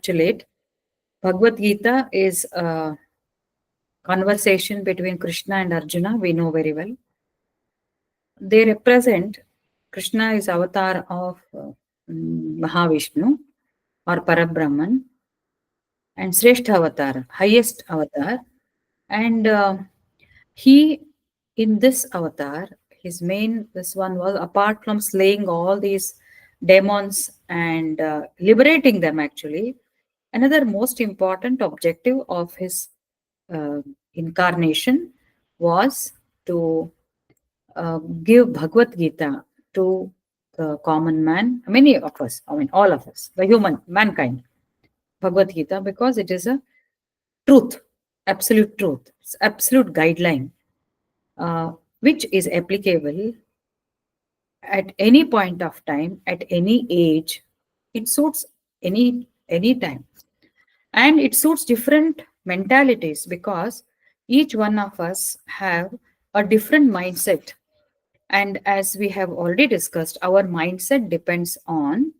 recapitulate, Bhagavad Gita is a conversation between Krishna and Arjuna, we know very well. They represent, Krishna is avatar of Mahavishnu or Parabrahman, and Sreshta avatar, highest avatar. And he, in this avatar, his main, this one was, apart from slaying all these demons and liberating them actually, another most important objective of his uh, incarnation was to give Bhagavad Gita to the common man, many of us, I mean, all of us, the human, mankind, Bhagavad Gita, because it is a truth, it's absolute guideline, which is applicable at any point of time, at any age. It suits any time, and it suits different mentalities because each one of us have a different mindset. And as we have already discussed, our mindset depends on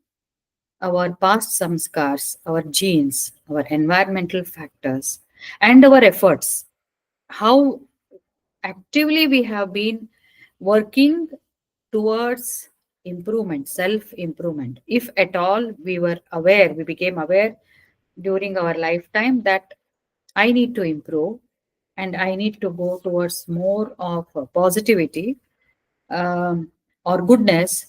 our past samskars, our genes, our environmental factors, and our efforts. How actively we have been working towards improvement, self improvement. If at all we became aware during our lifetime that I need to improve and I need to go towards more of positivity, or goodness.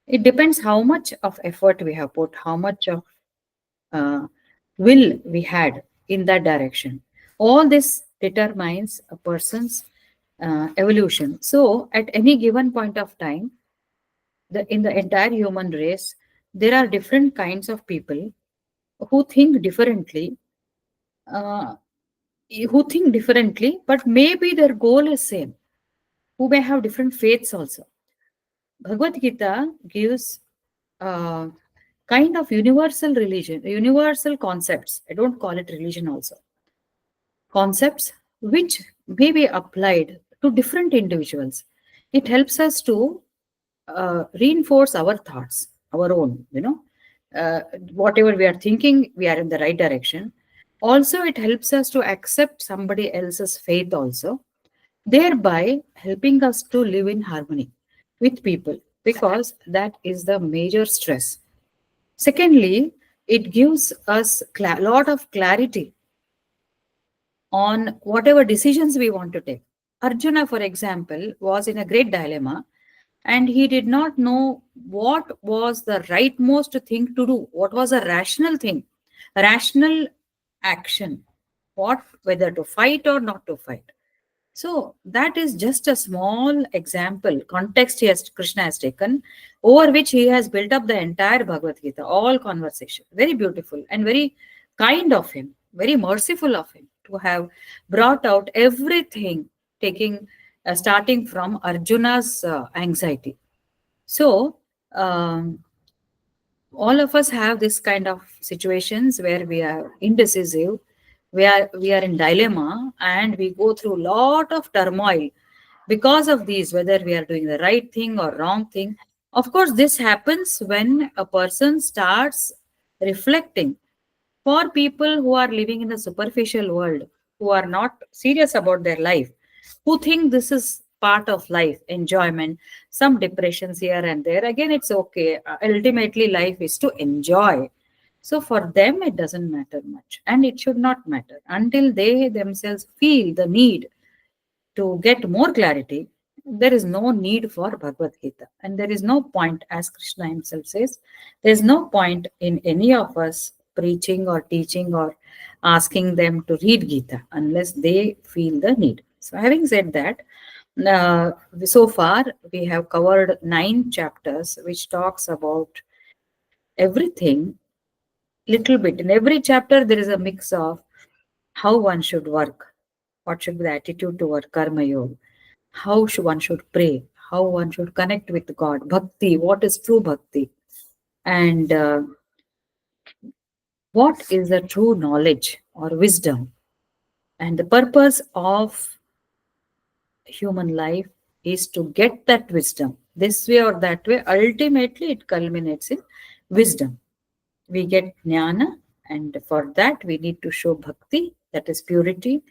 It depends how much of effort we have put, how much of uh, will we had in that direction. All this determines a person's evolution. So, at any given point of time, in the entire human race, there are different kinds of people who think differently, uh, but maybe their goal is same. Who may have different faiths also. Bhagavad Gita gives kind of universal religion, universal concepts. I don't call it religion also. Concepts which may be applied to different individuals. It helps us to reinforce our thoughts, our own, whatever we are thinking, we are in the right direction. Also, it helps us to accept somebody else's faith also, thereby helping us to live in harmony with people, because that is the major stress. Secondly, it gives us a lot of clarity on whatever decisions we want to take. Arjuna, for example, was in a great dilemma and he did not know what was the rightmost thing to do, what was a rational thing, rational action, whether to fight or not to fight. So that is just a small example, context Krishna has taken, over which he has built up the entire Bhagavad Gita, all conversation. Very beautiful and very kind of him, very merciful of him to have brought out everything, taking starting from Arjuna's anxiety. So all of us have this kind of situations where we are indecisive, we are in dilemma, and we go through a lot of turmoil because of these, whether we are doing the right thing or wrong thing. Of course, this happens when a person starts reflecting. For people who are living in the superficial world, who are not serious about their life, who think this is part of life, enjoyment, some depressions here and there, again, it's okay. Ultimately, life is to enjoy. So for them, it doesn't matter much, and it should not matter until they themselves feel the need to get more clarity. There is no need for Bhagavad Gita, and there is no point, as Krishna himself says, there is no point in any of us preaching or teaching or asking them to read Gita unless they feel the need. So, having said that, so far we have covered 9 chapters, which talks about everything little bit. In every chapter, there is a mix of how one should work, what should be the attitude toward karma yoga, how one should pray, how one should connect with God, bhakti, what is true bhakti, and what is the true knowledge or wisdom. And the purpose of human life is to get that wisdom this way or that way. Ultimately, it culminates in wisdom. We get jnana And for that, we need to show bhakti, that is purity,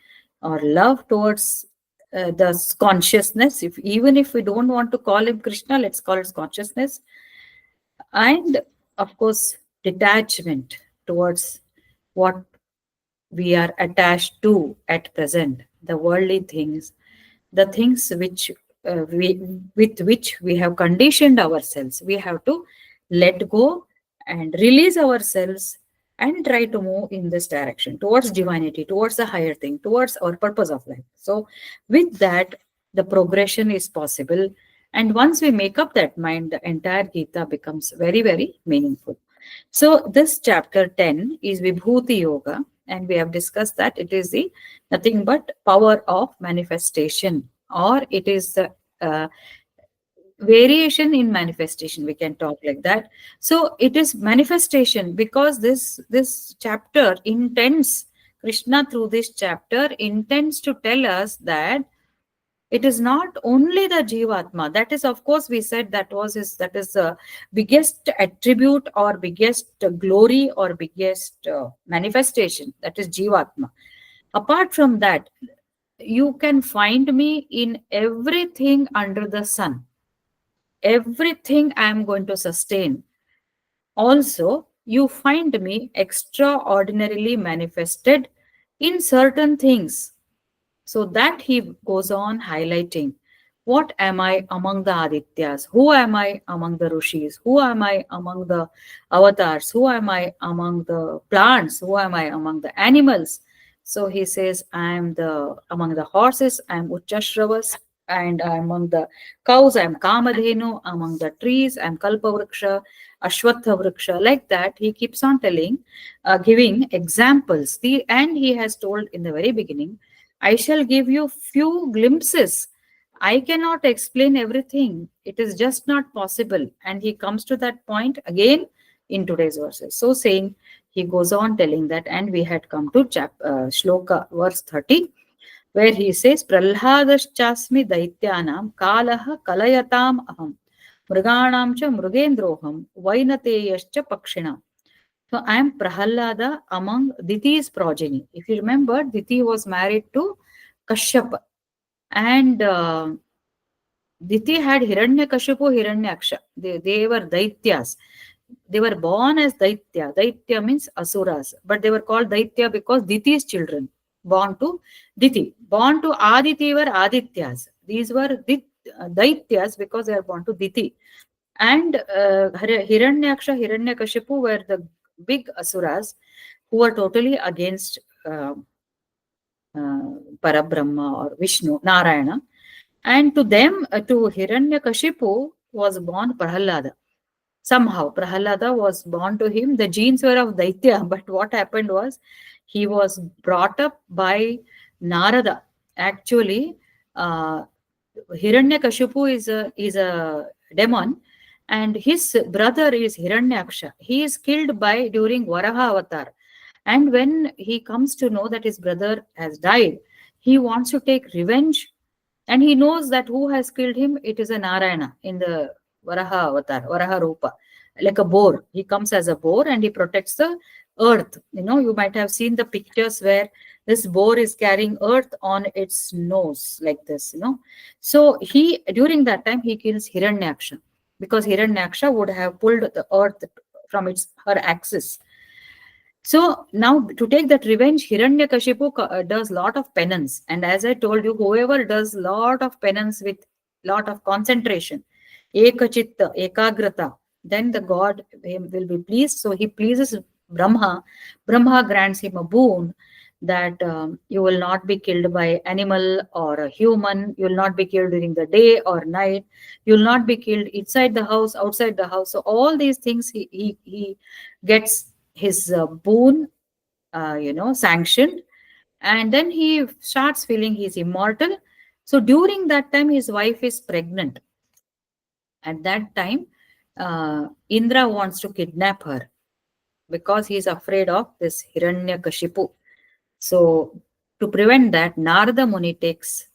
or love towards the consciousness. Even if we don't want to call him Krishna, let's call it consciousness. And of course, detachment towards what we are attached to at present, the worldly things, the things which with which we have conditioned ourselves. We have to let go and release ourselves and try to move in this direction towards divinity, towards the higher thing, towards our purpose of life. So with that, the progression is possible. And once we make up that mind, the entire Gita becomes very, very meaningful. So this chapter 10 is Vibhuti Yoga, and we have discussed that it is the nothing but power of manifestation, or it is the uh, variation in manifestation. We can talk like that. So it is manifestation because this chapter intends, Krishna through this chapter intends to tell us that it is not only the jivatma. That is, of course, we said that is the biggest attribute or biggest glory or biggest manifestation, that is jivatma. Apart from that, you can find me in everything under the sun. Everything I am going to sustain. Also, you find me extraordinarily manifested in certain things. So that he goes on highlighting, what am I among the Adityas? Who am I among the Rishis? Who am I among the avatars? Who am I among the plants? Who am I among the animals? So he says, I am the among the horses, I am Uchchashravas, and I am among the cows, I am Kamadhenu, among the trees, I am Kalpavriksha, Ashwatha Vriksha. Like that, he keeps on telling, giving examples. And he has told in the very beginning, I shall give you few glimpses. I cannot explain everything. It is just not possible. And he comes to that point again in today's verses. So saying, he goes on telling that, and we had come to shloka verse 30, where he says, Pralhadaschasmi daityanam kalaha kalayatam aham mriganam cha mrugendroham vainateyascha pakshinam. So I am Prahalada among Diti's progeny. If you remember, Diti was married to Kashyapa, and Diti had Hiranyakashipu, Hiranyaksha. They were Daityas. They were born as Daitya. Daitya means Asuras, but they were called Daitya because Diti's children born to Diti. Born to Aditi were Adityas. These were Daityas because they are born to Diti. And Hiranyaksha, Hiranyakashipu were the big Asuras who were totally against Parabrahma or Vishnu, Narayana. And to them, to Hiranyakashipu was born Prahalada. Somehow, Prahalada was born to him. The genes were of Daitya, but what happened was he was brought up by Narada. Actually, Hiranyakashipu is a demon, and his brother is Hiranyaksha. He is killed by during Varaha avatar, and when he comes to know that his brother has died, he wants to take revenge, and he knows that who has killed him, it is a Narayana in the Varaha avatar, Varaha Rupa, like a boar. He comes as a boar and he protects the earth. You might have seen the pictures where this boar is carrying earth on its nose like this. So he, during that time, he kills Hiranyaksha because Hiranyaksha would have pulled the earth from her axis. So now to take that revenge, Hiranyakashipu does lot of penance. And as I told you, whoever does lot of penance with lot of concentration, ekachitta, ekagrata, then the God will be pleased. So he pleases Brahma. Brahma grants him a boon that you will not be killed by animal or a human. You will not be killed during the day or night. You will not be killed inside the house, outside the house. So all these things he gets his boon, sanctioned, and then he starts feeling he's immortal. So during that time, his wife is pregnant. At that time, Indra wants to kidnap her because he's afraid of this Hiranyakashipu. So to prevent that, Narada Muni takes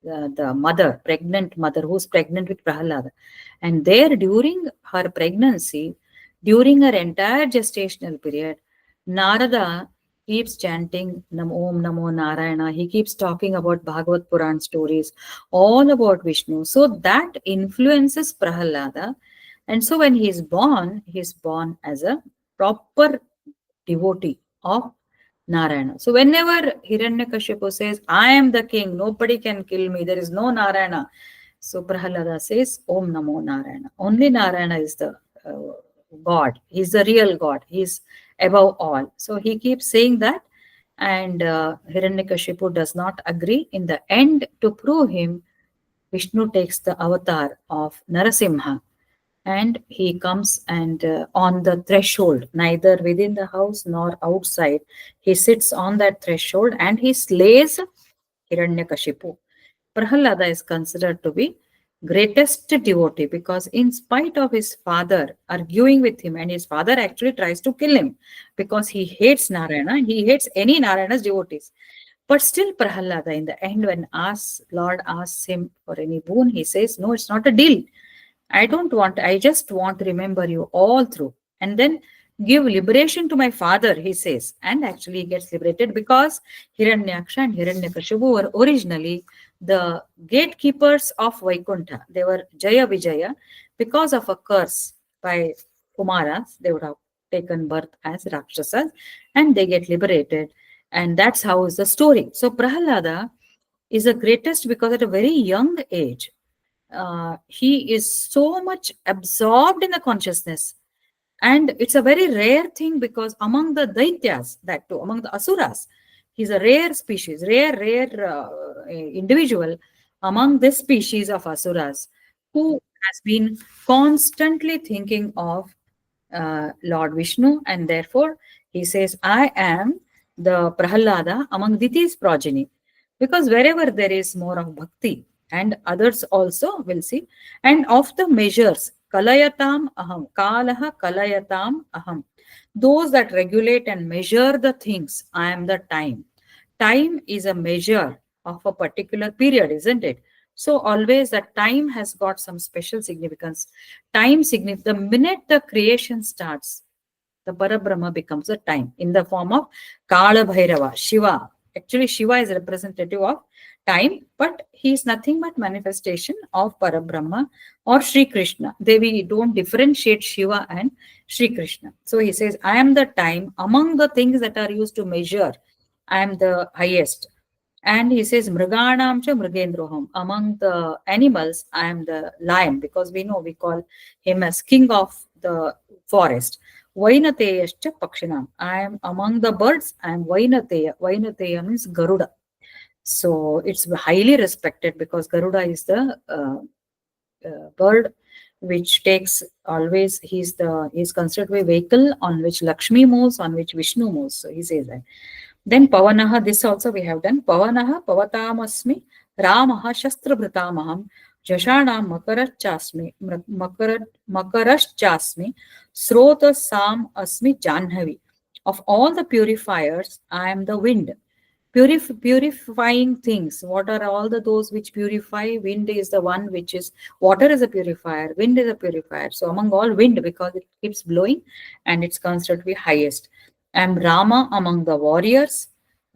the mother, pregnant mother, who's pregnant with Prahalada. And there, during her pregnancy, during her entire gestational period, Narada keeps chanting Om Namo Narayana. He keeps talking about Bhagavad Puran stories, all about Vishnu. So that influences Prahalada. And so when he is born as a proper devotee of Narayana. So whenever Hiranyakashipu says, I am the king, nobody can kill me, there is no Narayana. So Prahalada says, Om Namo Narayana. Only Narayana is the God. He's the real God. He's above all. So he keeps saying that. And Hiranyakashipu does not agree. In the end, to prove him, Vishnu takes the avatar of Narasimha, and he comes and on the threshold, neither within the house nor outside, he sits on that threshold and he slays Hiranyakashipu. Prahalada is considered to be greatest devotee because in spite of his father arguing with him, and his father actually tries to kill him because he hates Narayana, he hates any Narayana's devotees. But still Prahalada in the end, when Lord asks him for any boon, he says, no, it's not a deal. I just want to remember you all through. And then give liberation to my father, he says. And actually, he gets liberated because Hiranyaksha and Hiranyakashipu were originally the gatekeepers of Vaikuntha. They were Jaya Vijaya. Because of a curse by Kumaras, they would have taken birth as Rakshasas and they get liberated. And that's how is the story. So Prahalada is the greatest because at a very young age, he is so much absorbed in the consciousness, and it's a very rare thing because among the daityas, that too among the asuras, he's a rare species, rare individual among this species of asuras who has been constantly thinking of Lord Vishnu, and therefore he says, I am the Prahalada among Diti's progeny. Because wherever there is more of bhakti, and others also will see, and of the measures, Kalayatam aham, Kalaha Kalayatam aham, those that regulate and measure the things, I am the time. Time is a measure of a particular period, isn't it? So always that time has got some special significance. The minute the creation starts, the Parabrahma becomes a time in the form of Kala Bhairava, Shiva. Actually, Shiva is representative of time, but he is nothing but manifestation of Parabrahma or Sri Krishna. We don't differentiate Shiva and Sri Krishna. So he says, I am the time among the things that are used to measure. I am the highest. And he says, Mriganam cha Mrigendroham. Among the animals, I am the lion, because we know we call him as king of the forest. Vainateyascha Pakshinam. I am among the birds, I am Vainateya. Vainateya means Garuda. So it's highly respected because Garuda is the bird which takes always, he's considered a vehicle on which Lakshmi moves, on which Vishnu moves. So he says that. Then Pavanaha, this also we have done. Pavanaha Pavatamasmi Ramaha Shastrabhritamaham Jashanam Makaraschasmi Srota Sam Asmi Janhavi. Of all the purifiers, I am the wind. Purifying things. What are all those which purify? Wind is the one which is, water is a purifier, wind is a purifier. So among all wind, because it keeps blowing and it's considered to be highest. And Rama among the warriors.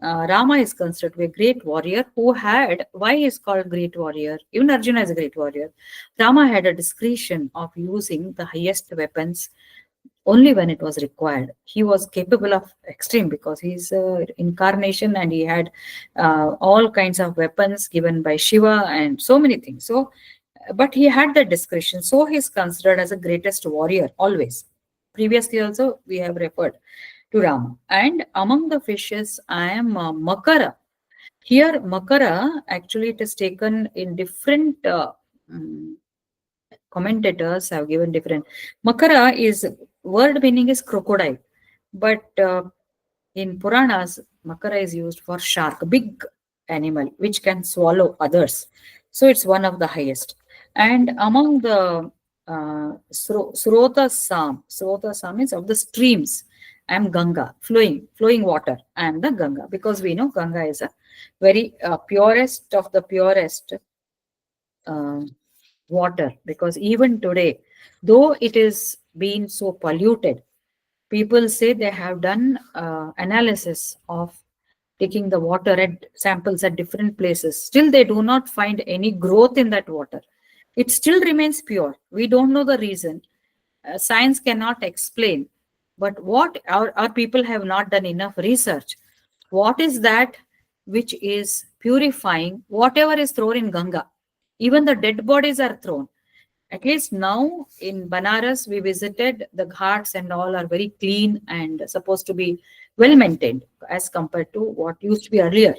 Rama is considered to be a great warrior who had, why he is called great warrior? Even Arjuna is a great warrior. Rama had a discretion of using the highest weapons only when it was required. He was capable of extreme because he's incarnation and he had all kinds of weapons given by Shiva and so many things. So, but he had that discretion. So he's considered as the greatest warrior always. Previously also we have referred to Rama. And among the fishes, I am Makara. Here, Makara, actually it is taken in different mm, commentators have given different. Makara is, word meaning is crocodile, but in Puranas, Makara is used for shark, big animal which can swallow others. So it's one of the highest. And among the Srota Sam is of the streams. I am Ganga, flowing water. I am the Ganga, because we know Ganga is a very purest of the purest uh, water, because even today, though it is being so polluted, People say they have done analysis of taking the water at samples at different places. Still, they do not find any growth in that water. It still remains pure. We don't know the reason. Science cannot explain. But what our people have not done enough research. What is that which is purifying whatever is thrown in Ganga? Even the dead bodies are thrown. At least now in Banaras, we visited the ghats and all are very clean and supposed to be well maintained as compared to what used to be earlier.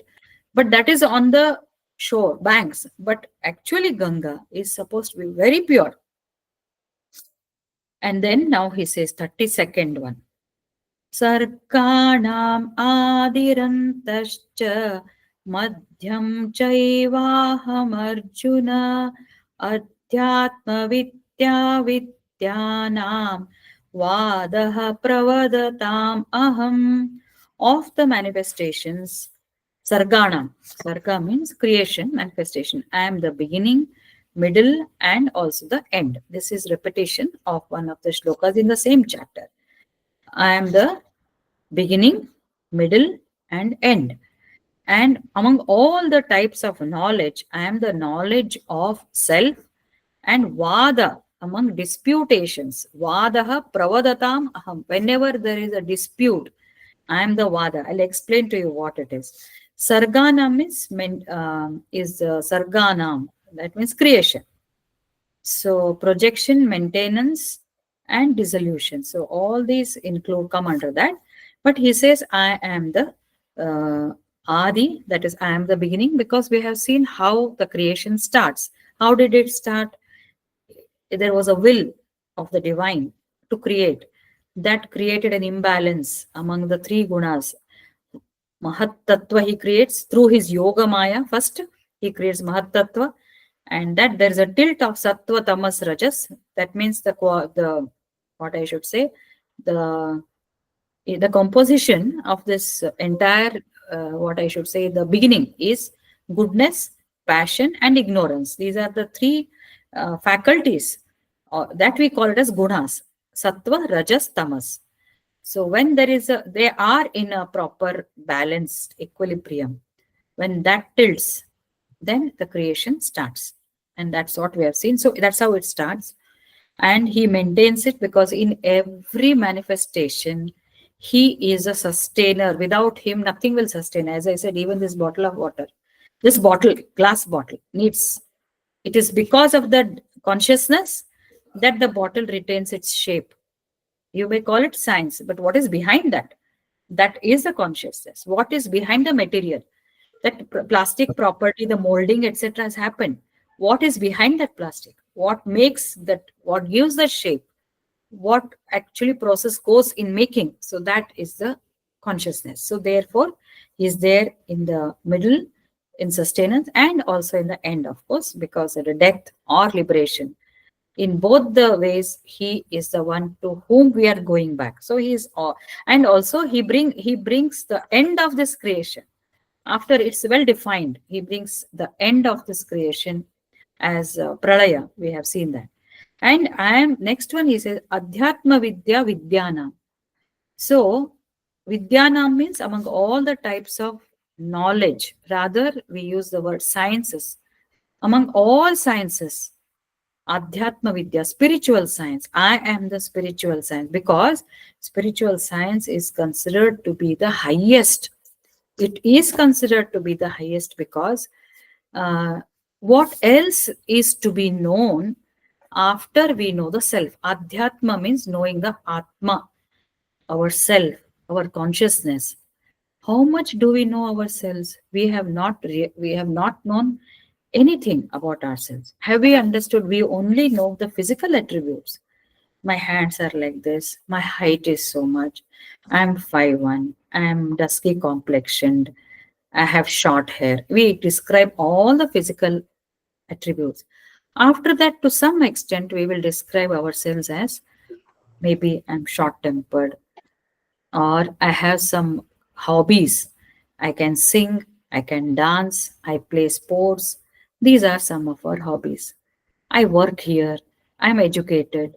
But that is on the shore, banks. But actually, Ganga is supposed to be very pure. And then now he says 32nd one. Sarkanam adirantascha madhyam chaivaham arjuna adhyatma vidya vidyanam vadaha pravadatam aham. Of the manifestations, sarganam. Sarga means creation, manifestation. I am the beginning, middle, and also the end. This is repetition of one of the shlokas in the same chapter. I am the beginning, middle, and end. And among all the types of knowledge, I am the knowledge of self and vada among disputations. Vadaha pravadatam aham. Whenever there is a dispute, I am the vada. I'll explain to you what it is. Sarganam is sarganam. That means creation. So projection, maintenance, and dissolution. So all these come under that. But he says, I am the Adi, that is, I am the beginning, because we have seen how the creation starts. How did it start? There was a will of the divine to create. That created an imbalance among the three gunas. Mahat Tattva he creates through his Yoga Maya. First, he creates Mahat Tattva, and that there is a tilt of Sattva, Tamas, Rajas. That means the what I should say, the composition of this entire what I should say, the beginning is goodness, passion, and ignorance. These are the three faculties that we call it as gunas: Sattva, Rajas, Tamas. So when they are in a proper balanced equilibrium. When that tilts, then the creation starts. And that's what we have seen. So that's how it starts. And he maintains it because in every manifestation, he is a sustainer. Without him, nothing will sustain. As I said, even this bottle of water, this bottle, glass bottle, needs. It is because of the consciousness that the bottle retains its shape. You may call it science, but what is behind that? That is the consciousness. What is behind the material? That plastic property, the molding, etc., has happened. What is behind that plastic? What makes that? What gives the shape? What actually process goes in making? So that is the consciousness. So therefore, he is there in the middle, in sustenance, and also in the end, of course, because of the death or liberation. In both the ways, he is the one to whom we are going back. So he is all, and also he brings the end of this creation. After it's well defined, he brings the end of this creation as pralaya. We have seen that. And I am next one. He says Adhyatma Vidya Vidyanam. So Vidyanam means among all the types of knowledge. Rather, we use the word sciences. Among all sciences, Adhyatma Vidya, spiritual science. I am the spiritual science because spiritual science is considered to be the highest. It is considered to be the highest because what else is to be known after we know the self? Adhyatma means knowing the Atma, our self, our consciousness. How much do we know ourselves? We have not known anything about ourselves. Have we understood? We only know the physical attributes. My hands are like this. My height is so much. I'm 5'1". I'm dusky complexioned. I have short hair. We describe all the physical attributes. After that, to some extent, we will describe ourselves as maybe I'm short tempered or I have some hobbies. I can sing, I can dance, I play sports. These are some of our hobbies. I work here, I'm educated.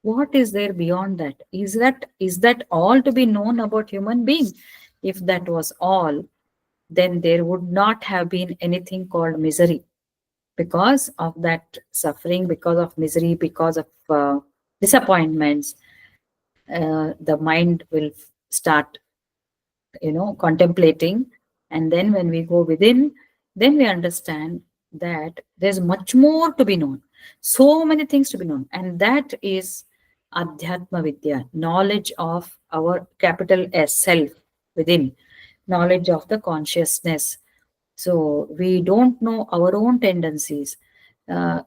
What is there beyond that? Is that all to be known about human being? If that was all, then there would not have been anything called misery. Because of that suffering, because of misery, because of disappointments, the mind will start, contemplating. And then when we go within, then we understand that there's much more to be known, so many things to be known, and that is adhyatma vidya, knowledge of our capital S self within, knowledge of the consciousness. So we don't know our own tendencies.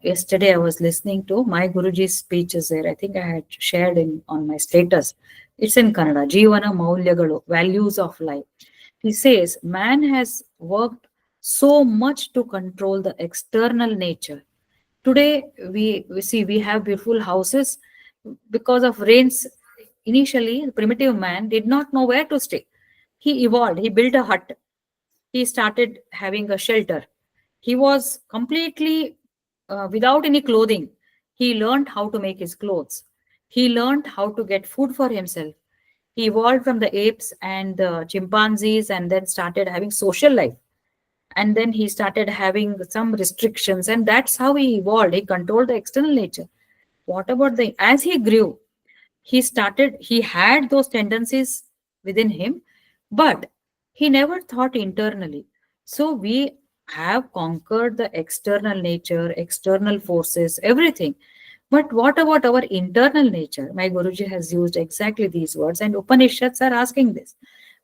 Yesterday, I was listening to my Guruji's speeches there. I think I had shared in on my status. It's in Kannada. Jivana Maulyagalu, values of life. He says man has worked so much to control the external nature. Today, we see we have beautiful houses because of rains. Initially, the primitive man did not know where to stay. He evolved. He built a hut. He started having a shelter. He was completely without any clothing. He learned how to make his clothes. He learned how to get food for himself. He evolved from the apes and the chimpanzees and then started having social life. And then he started having some restrictions, and that's how he evolved. He controlled the external nature. What about as he grew, he had those tendencies within him, but he never thought internally. So we have conquered the external nature, external forces, everything. But what about our internal nature? My Guruji has used exactly these words, and Upanishads are asking this.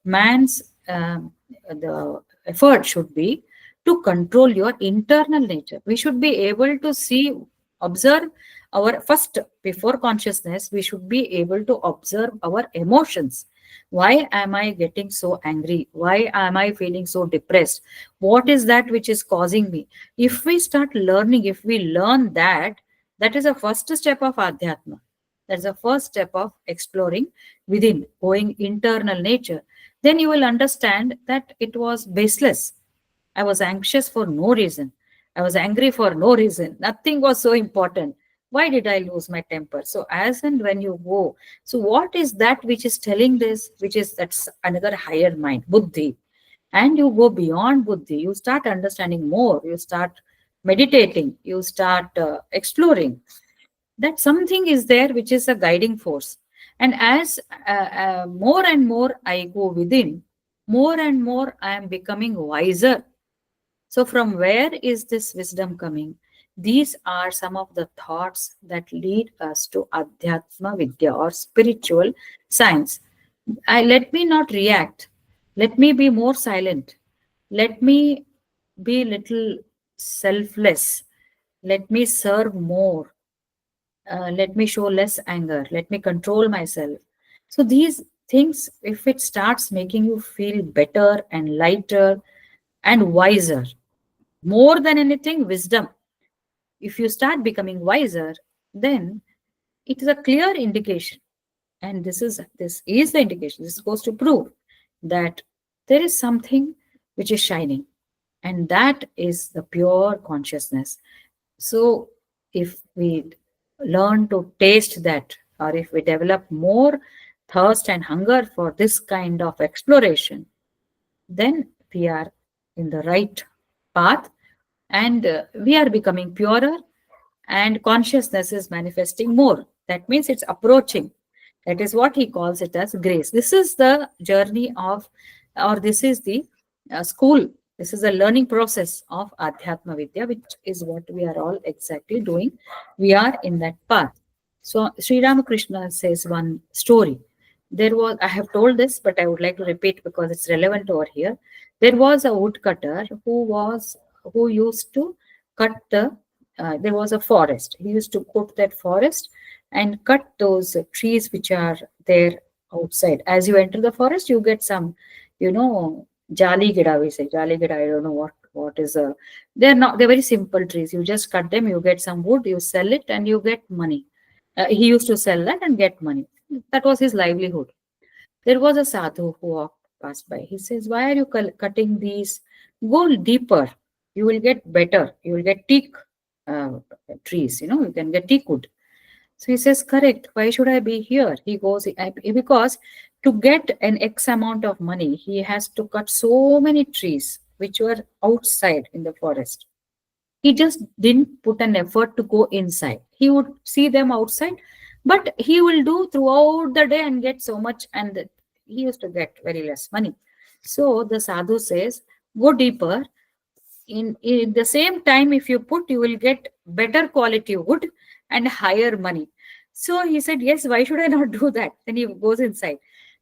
Man's the effort should be to control your internal nature. We should be able to see, observe our first, before consciousness, we should be able to observe our emotions. Why am I getting so angry? Why am I feeling so depressed? What is that which is causing me? If we start learning, if we learn that, that is the first step of adhyatma. That's the first step of exploring within, going internal nature. Then you will understand that it was baseless. I was anxious for no reason. I was angry for no reason. Nothing was so important. Why did I lose my temper? So, as and when you go, so what is that which is telling this? Which is that's another higher mind, buddhi. And you go beyond buddhi. You start understanding more. You start meditating. You start exploring that something is there which is a guiding force. And as more and more I go within, more and more I am becoming wiser. So, from where is this wisdom coming? These are some of the thoughts that lead us to Adhyatma Vidya or spiritual science. Let me not react. Let me be more silent. Let me be little selfless. Let me serve more. Let me show less anger. Let me control myself. So, these things, if it starts making you feel better and lighter and wiser, more than anything, wisdom. If you start becoming wiser, then it is a clear indication. And this is the indication. This goes to prove that there is something which is shining, and that is the pure consciousness. So if we learn to taste that, or if we develop more thirst and hunger for this kind of exploration, then we are in the right path, and we are becoming purer, and consciousness is manifesting more. That means it's approaching. That is what he calls it as grace. This is the journey of, or this is the school. This is a learning process of Adhyatma Vidya, which is what we are all exactly doing. We are in that path. So Sri Ramakrishna says one story. I have told this, but I would like to repeat because it's relevant over here. There was a woodcutter who used to cut there was a forest. He used to go to that forest and cut those trees which are there outside. As you enter the forest, you get some, jali gida, we say. Jali gida, I don't know what is a. They're very simple trees. You just cut them, you get some wood, you sell it, and you get money. He used to sell that and get money. That was his livelihood. There was a sadhu who walked past by. He says, "Why are you cutting these? Go deeper. You will get better. You will get teak uh, trees. You can get teak wood." So he says, correct. Why should I be here? He goes, because to get an X amount of money, he has to cut so many trees which were outside in the forest. He just didn't put an effort to go inside. He would see them outside, but he will do throughout the day and get so much. And he used to get very less money. So the sadhu says, go deeper. In the same time, if you put, you will get better quality wood and higher money. So he said, yes, why should I not do that? Then he goes inside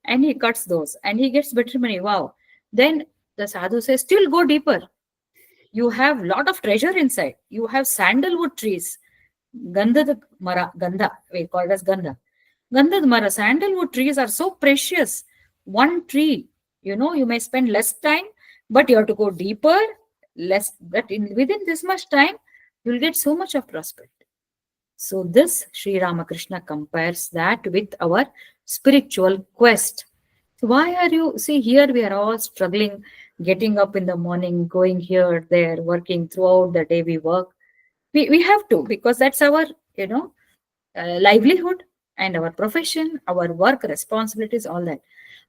and he cuts those and he gets better money. Wow. Then the sadhu says, still go deeper. You have lot of treasure inside. You have sandalwood trees. Gandha mara, gandha, we call it as gandha. Gandha mara, sandalwood trees are so precious. One tree, you may spend less time, but you have to go deeper, less, but within this much time, you'll get so much of prosperity. So this Sri Ramakrishna compares that with our spiritual quest. So why are you, see here we are all struggling, getting up in the morning, going here, there, working throughout the day we work. We have to, because that's our, livelihood and our profession, our work responsibilities, all that.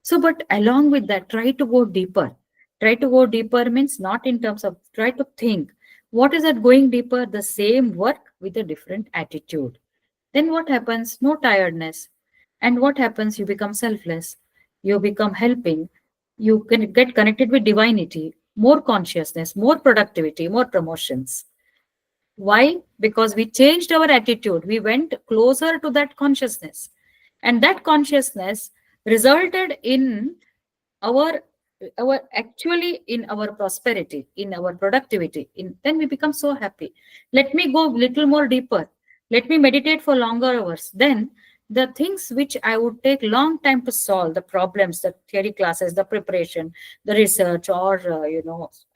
So, but along with that, try to go deeper. Try to go deeper means not in terms of, try to think. What is that going deeper? The same work with a different attitude. Then what happens? No tiredness. And what happens? You become selfless. You become helping. You can get connected with divinity, more consciousness, more productivity, more promotions. Why? Because we changed our attitude. We went closer to that consciousness. And that consciousness resulted in our actually in our prosperity, in our productivity. Then we become so happy. Let me go little more deeper. Let me meditate for longer hours. Then the things which I would take long time to solve, the problems, the theory classes, the preparation, the research, or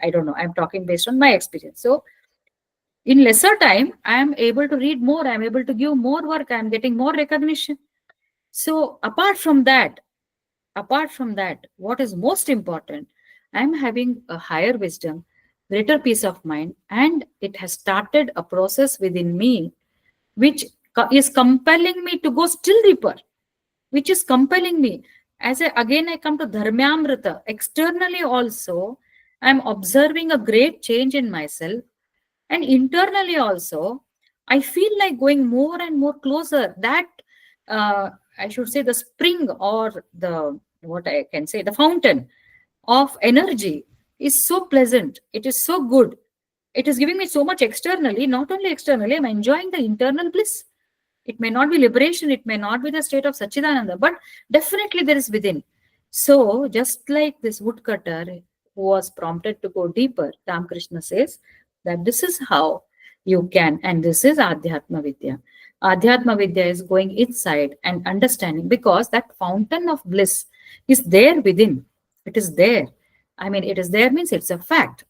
I don't know. I'm talking based on my experience. So in lesser time, I am able to read more, I am able to give more work, I am getting more recognition. So apart from that, what is most important, I am having a higher wisdom, greater peace of mind, and it has started a process within me which is compelling me to go still deeper, which is compelling me. Again I come to Dharmyamrita. Externally also, I am observing a great change in myself, and internally also, I feel like going more and more closer. That I should say the spring, or the, what I can say, the fountain of energy is so pleasant. It is so good. It is giving me so much externally. Not only externally, I'm enjoying the internal bliss. It may not be liberation, it may not be the state of Sachidananda, but definitely there is within. So, just like this woodcutter who was prompted to go deeper, Ramakrishna says that this is how you can, and this is Adhyatma Vidya. Adhyatma Vidya is going inside and understanding, because that fountain of bliss is there within. It is there. I mean, it is there means it's a fact,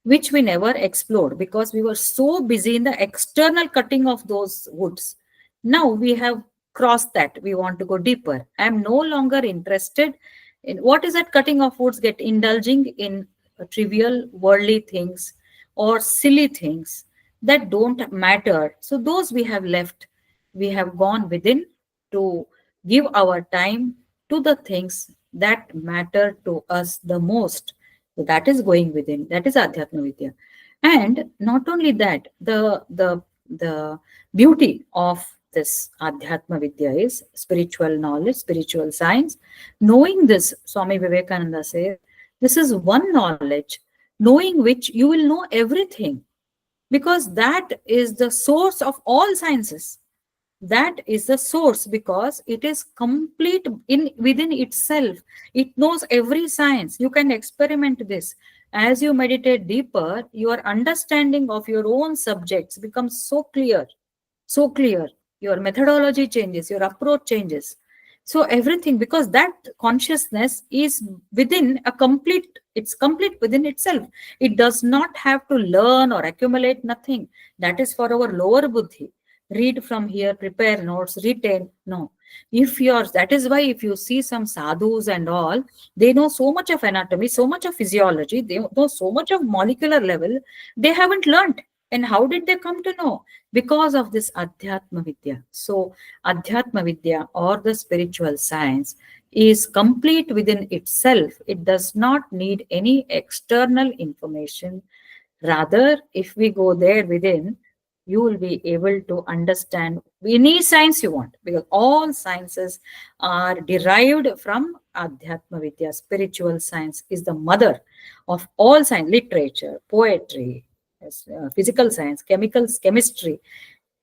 which we never explored because we were so busy in the external cutting of those woods. Now we have crossed that. We want to go deeper. I am no longer interested in what is that cutting of woods, get indulging in trivial worldly things or silly things that don't matter. So those we have left. We have gone within to give our time to the things that matter to us the most. So that is going within. That is Adhyatma Vidya. And not only that, the beauty of this Adhyatma Vidya is spiritual knowledge, spiritual science. Knowing this, Swami Vivekananda says, this is one knowledge, knowing which you will know everything, because that is the source of all sciences. That is the source, because it is complete in within itself. It knows every science. You can experiment this. As you meditate deeper, your understanding of your own subjects becomes so clear, so clear. Your methodology changes, your approach changes. So everything, because that consciousness is within a complete, it's complete within itself. It does not have to learn or accumulate, nothing. That is for our lower buddhi. Read from here, prepare notes, retain. No. If yours, that is why if you see some sadhus and all, they know so much of anatomy, so much of physiology, they know so much of molecular level, they haven't learned. And how did they come to know? Because of this Adhyatma Vidya. So, Adhyatma Vidya or the spiritual science is complete within itself. It does not need any external information. Rather, if we go there within, you will be able to understand any science you want, because all sciences are derived from Adhyatma Vidya. Spiritual science is the mother of all science, literature, poetry, yes, physical science, chemicals, chemistry,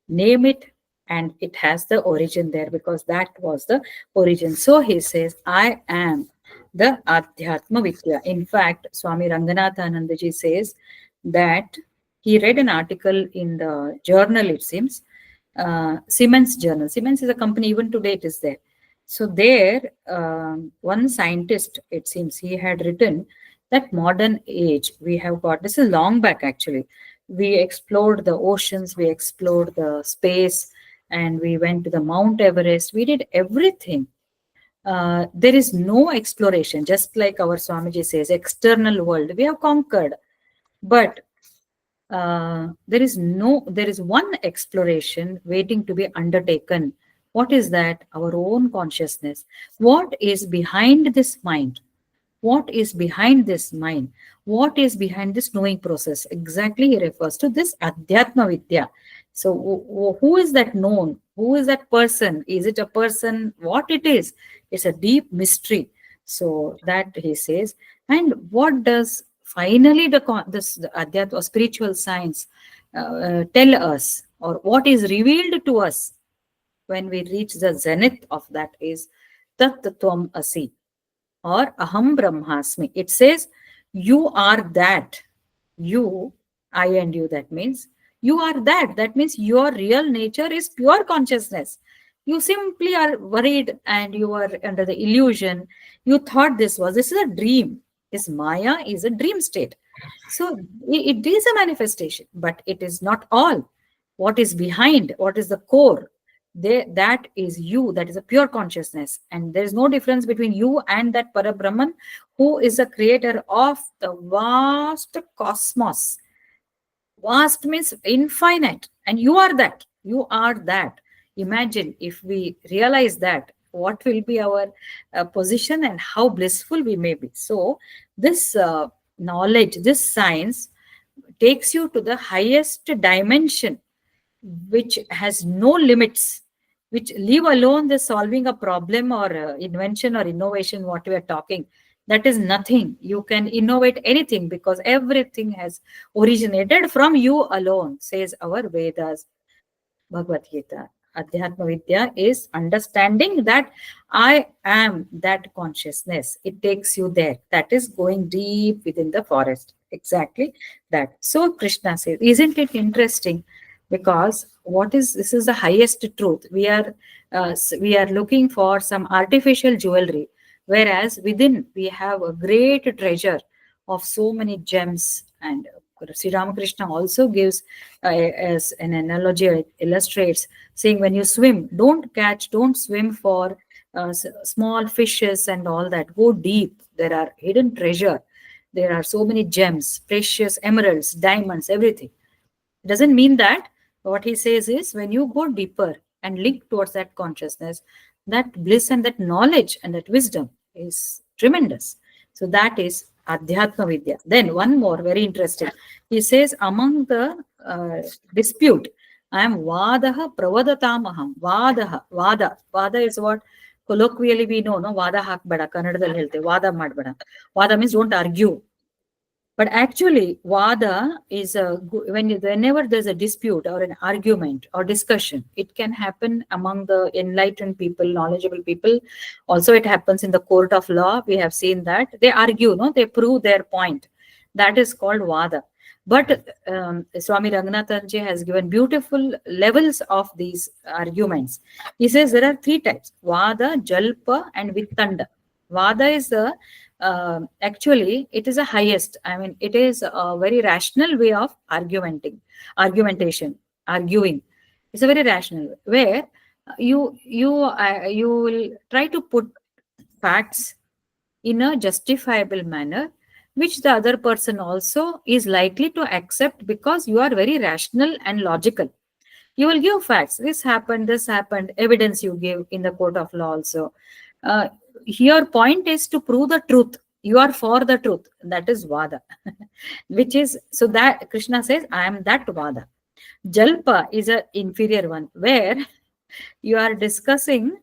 name it, and it has the origin there, because that was the origin. So he says, I am the Adhyatma Vidya. In fact, Swami Ranganathanandaji says that he read an article in the journal, it seems, Siemens journal. Siemens is a company, even today it is there. So there, one scientist, it seems, he had written that modern age, we have got, this is long back actually, we explored the oceans, we explored the space, and we went to the Mount Everest, we did everything. There is no exploration, just like our Swamiji says, external world, we have conquered. But there is one exploration waiting to be undertaken. What is that? Our own consciousness. What is behind this mind? What is behind this mind? What is behind this knowing process? Exactly, he refers to this Adhyatma Vidya. So, who is that known? Who is that person? Is it a person? What it is? It's a deep mystery. So, that he says. And what does finally the Adhyatma or spiritual science tell us? Or what is revealed to us when we reach the zenith of that is Tat Tvam Asi, or Aham Brahmasmi. It says, you are that. You, I and you, that means you are that. That means your real nature is pure consciousness. You simply are worried and you are under the illusion. You thought this is a dream. This Maya is a dream state. So it is a manifestation, but it is not all. What is behind, what is the core, that is you, that is a pure consciousness. And there is no difference between you and that Parabrahman, who is the creator of the vast cosmos. Vast means infinite, and you are that. You are that. Imagine if we realize that, what will be our position and how blissful we may be. So, this knowledge, this science takes you to the highest dimension, which has no limits, which leave alone the solving a problem or invention or innovation, what we are talking. That is nothing. You can innovate anything because everything has originated from you alone, says our Vedas. Bhagavad Gita. Adhyatma Vidya is understanding that I am that consciousness. It takes you there. That is going deep within the forest. Exactly that. So Krishna says, isn't it interesting? Because what is this is the highest truth. We are looking for some artificial jewelry, whereas within we have a great treasure of so many gems. And Sri Ramakrishna also gives as an analogy, it illustrates, saying when you swim, don't swim for small fishes and all that. Go deep. There are hidden treasure. There are so many gems, precious emeralds, diamonds, everything. It doesn't mean that. What he says is when you go deeper and link towards that consciousness, that bliss and that knowledge and that wisdom is tremendous. So that is Adhyatma Vidya. Then one more very interesting. He says among the dispute, I am Vadaha Pravadatamaham. Vada is what colloquially we know, no? Vada hakbada, Kannadadalli helte, Vada madbada. Vada means don't argue. But actually, Vada is whenever there's a dispute or an argument or discussion, it can happen among the enlightened people, knowledgeable people. Also, it happens in the court of law. We have seen that they argue, no, they prove their point. That is called Vada. But Swami Ranganathanji has given beautiful levels of these arguments. He says there are three types: Vada, Jalpa, and Vittanda. Vada is the actually it is a highest. I mean, it is a very rational way of argumentation, arguing. It's a very rational way where you will try to put facts in a justifiable manner, which the other person also is likely to accept because you are very rational and logical. You will give facts. This happened, evidence you give in the court of law also. Uh, your point is to prove the truth. You are for the truth. That is Vada. Which is, so that Krishna says, I am that Vada. Jalpa is an inferior one where you are discussing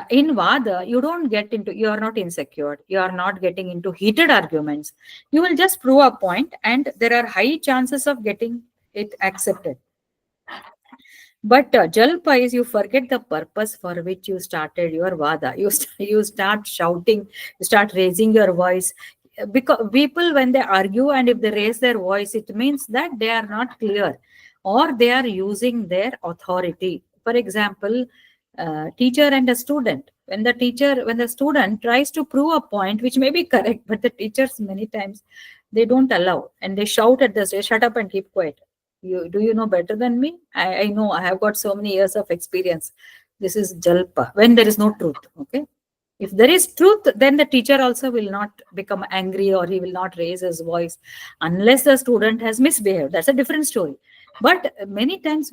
in Vada, you don't get into, you are not insecure, you are not getting into heated arguments. You will just prove a point, and there are high chances of getting it accepted. But Jalpa is you forget the purpose for which you started your Vada. You start shouting, you start raising your voice. Because people, when they argue and if they raise their voice, it means that they are not clear or they are using their authority. For example, teacher and a student. When the student tries to prove a point which may be correct, but the teachers many times they don't allow and they shout at the stage, shut up and keep quiet. You know better than me? I know, I have got so many years of experience. This is Jalpa, when there is no truth. Okay. If there is truth, then the teacher also will not become angry or he will not raise his voice unless the student has misbehaved. That's a different story. But many times,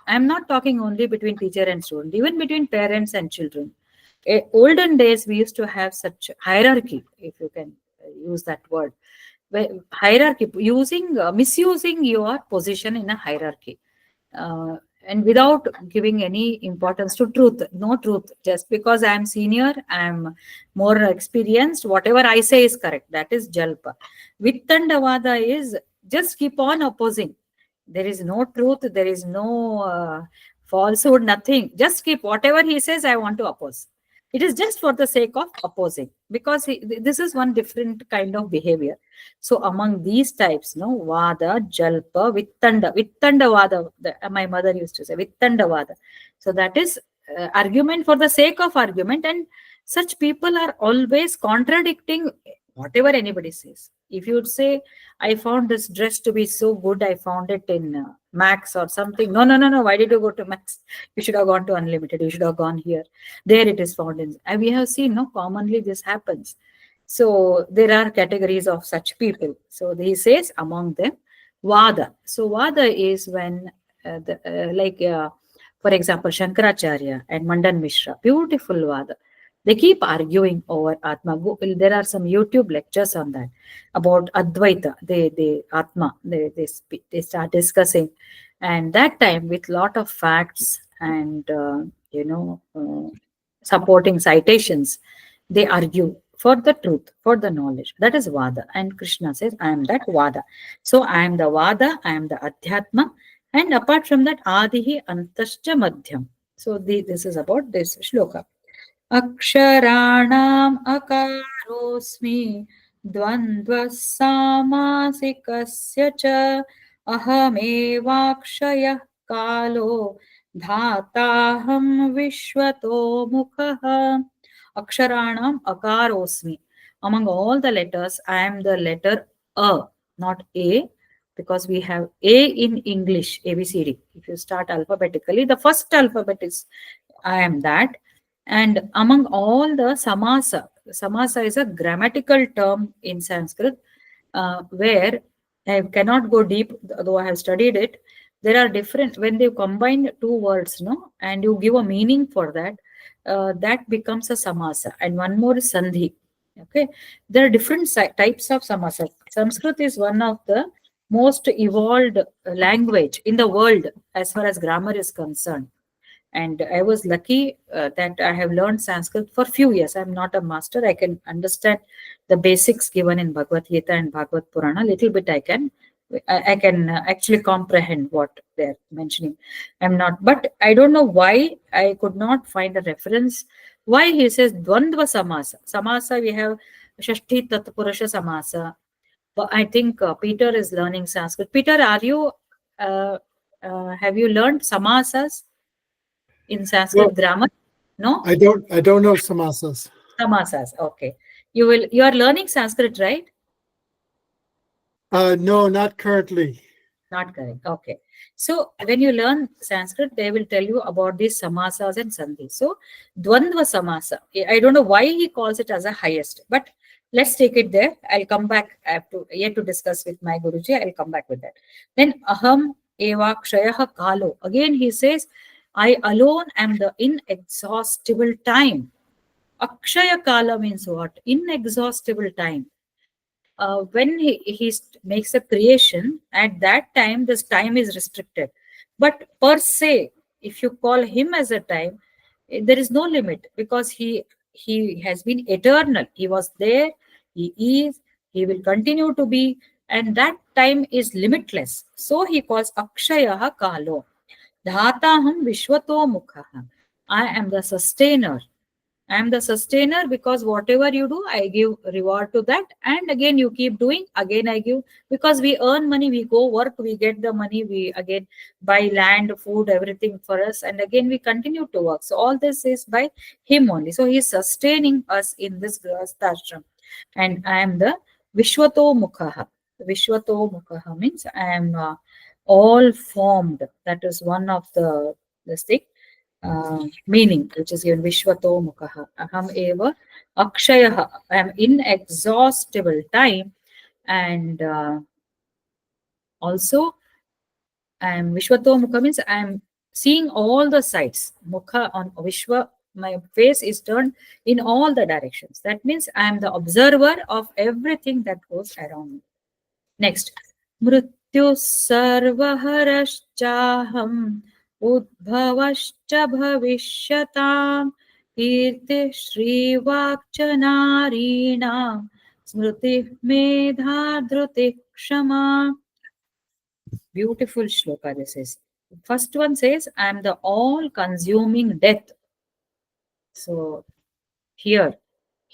I'm not talking only between teacher and student, even between parents and children. Olden days, we used to have such hierarchy, if you can use that word. Hierarchy, misusing your position in a hierarchy. And without giving any importance to truth. No truth. Just because I am senior, I am more experienced, whatever I say is correct. That is Jalpa. Vittandavada is just keep on opposing. There is no truth, there is no falsehood, nothing. Just keep whatever he says, I want to oppose. It is just for the sake of opposing, because this is one different kind of behavior. So among these types, no, Vada, Jalpa, Vittanda Vada, my mother used to say, Vittanda Vada. So that is argument for the sake of argument, and such people are always contradicting whatever anybody says. If you would say, I found this dress to be so good, I found it in Max or something. No, no, no, no. Why did you go to Max? You should have gone to Unlimited. You should have gone here. There it is found in. And we have seen, no, commonly this happens. So there are categories of such people. So he says among them, Vada. So Vada is when, for example, Shankaracharya and Mandan Mishra, beautiful Vada. They keep arguing over Atma. There are some YouTube lectures on that about Advaita. They Atma. They start discussing, and that time with lot of facts and supporting citations, they argue for the truth, for the knowledge. That is Vada. And Krishna says, I am that Vada. So I am the Vada, I am the Adhyatma. And apart from that, Adihi Antascha Madhyam. So this is about this shloka. Aksharaణam akarosmi dvandva samasikasya cha ahamevakshayah kalo dhataham vishwato mukha. Aksharanam akarosmi. Among all the letters, I am the letter A, not A, because we have A in English, ABCD. If you start alphabetically, the first alphabet is I am that. And among all the samasa is a grammatical term in Sanskrit, where I cannot go deep, though I have studied it. There are different, when they combine two words, no, and you give a meaning for that, that becomes a samasa. And one more is sandhi. Okay, there are different types of samasa. Sanskrit is one of the most evolved language in the world as far as grammar is concerned. And I was lucky that I have learned Sanskrit for few years. I'm not a master. I can understand the basics given in Bhagavad Gita and Bhagavad Purana. Little bit I can actually comprehend what they're mentioning. I'm not, but I don't know why I could not find a reference. Why he says Dvandva Samasa. Samasa, we have Shashti Tatpurusha Samasa. But I think Peter is learning Sanskrit. Peter, have you learned Samasas in Sanskrit grammar? No? I don't know samasas. Samasas, okay. You are learning Sanskrit, right? No, not currently. Not correct. Okay. So when you learn Sanskrit, they will tell you about these samasas and sandhis. So Dvandva Samasa. I don't know why he calls it as a highest, but Let's take it there. I'll come back. I have to yet to discuss with my Guruji. I'll come back with that. Then aham eva kshayaha kalo. Again he says, I alone am the inexhaustible time. Akshaya kala means what? Inexhaustible time. When makes a creation, at that time, this time is restricted. But per se, if you call him as a time, there is no limit because he has been eternal. He was there, he is, he will continue to be, and that time is limitless. So he calls Akshaya Kalo. Dhataham Vishwato Mukha. I am the sustainer. I am the sustainer because whatever you do, I give reward to that. And again, you keep doing, again, I give. Because we earn money, we go work, we get the money, we again buy land, food, everything for us. And again, we continue to work. So all this is by him only. So he is sustaining us in this grihasthashram. And I am the Vishwato Mukhaha. Vishwato Mukhaha means I am all formed. That is one of the this thing meaning, which is given Vishwato Mukhaha. Aham eva Akshayaha. I am inexhaustible time. And also, I am Vishwato Mukha means I am seeing all the sides. Mukha on Vishwa, my face is turned in all the directions. That means I am the observer of everything that goes around me. Next, Mrityu sarvaharashchaham udbhavascha bhavishyataam kirti shrivakcha narina smriti medha dhruti kshama. Beautiful shloka this is. First one says, I am the all-consuming death. So here,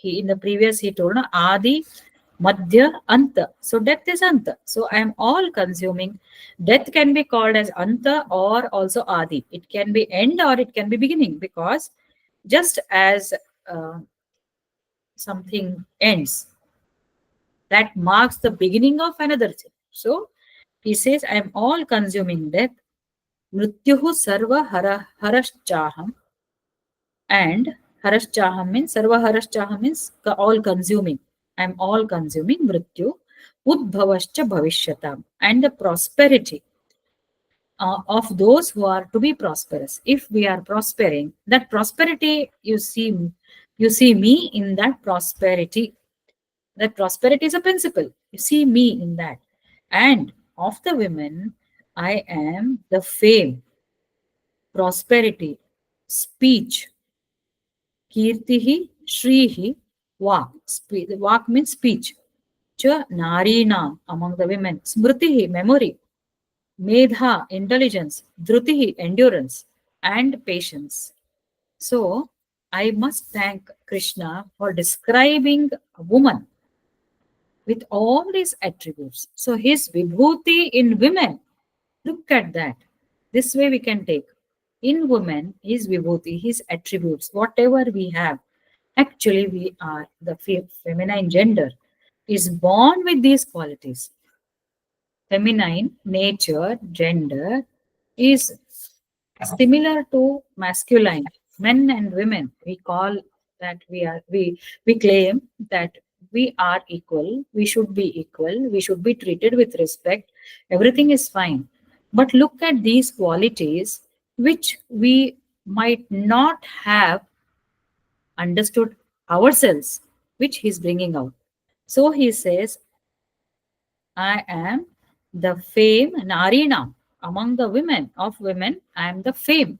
in the previous he told, Adi, Madhya, Anta. So death is Anta. So I am all consuming. Death can be called as Anta or also Adi. It can be end or it can be beginning, because just as something ends, that marks the beginning of another thing. So he says, I am all consuming death. Mrityuhu sarva haraschaham. And haraschaham means, sarva haraschaham means all consuming. I am all consuming. Mrityu. Udbhavascha bhavishyatam. And the prosperity of those who are to be prosperous. If we are prospering, that prosperity, you see me in that prosperity. That prosperity is a principle. You see me in that. And of the women, I am the fame, prosperity, speech, kirtihi, shrihi, vak. Vak means speech. Cha narina, among the women. Smritihi, memory. Medha, intelligence. Dhrutihi, endurance. And patience. So, I must thank Krishna for describing a woman with all these attributes. So, his vibhuti in women, look at that. This way we can take. In women, his vibhuti, his attributes, whatever we have, actually we are the feminine gender, is born with these qualities. Feminine nature, gender is similar to masculine. Men and women, we call that we claim that we are equal, we should be equal, we should be treated with respect, everything is fine. But look at these qualities which we might not have understood ourselves, which he's bringing out. So he says, I am the fame, Narina. Among the women, of women, I am the fame.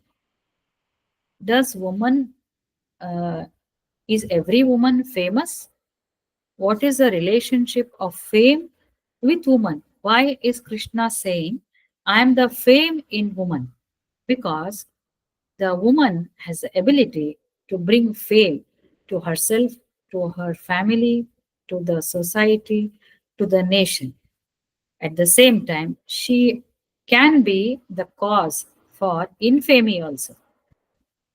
Does woman, is every woman famous? What is the relationship of fame with woman? Why is Krishna saying, I am the fame in woman? Because the woman has the ability to bring fame to herself, to her family, to the society, to the nation. At the same time, she can be the cause for infamy also.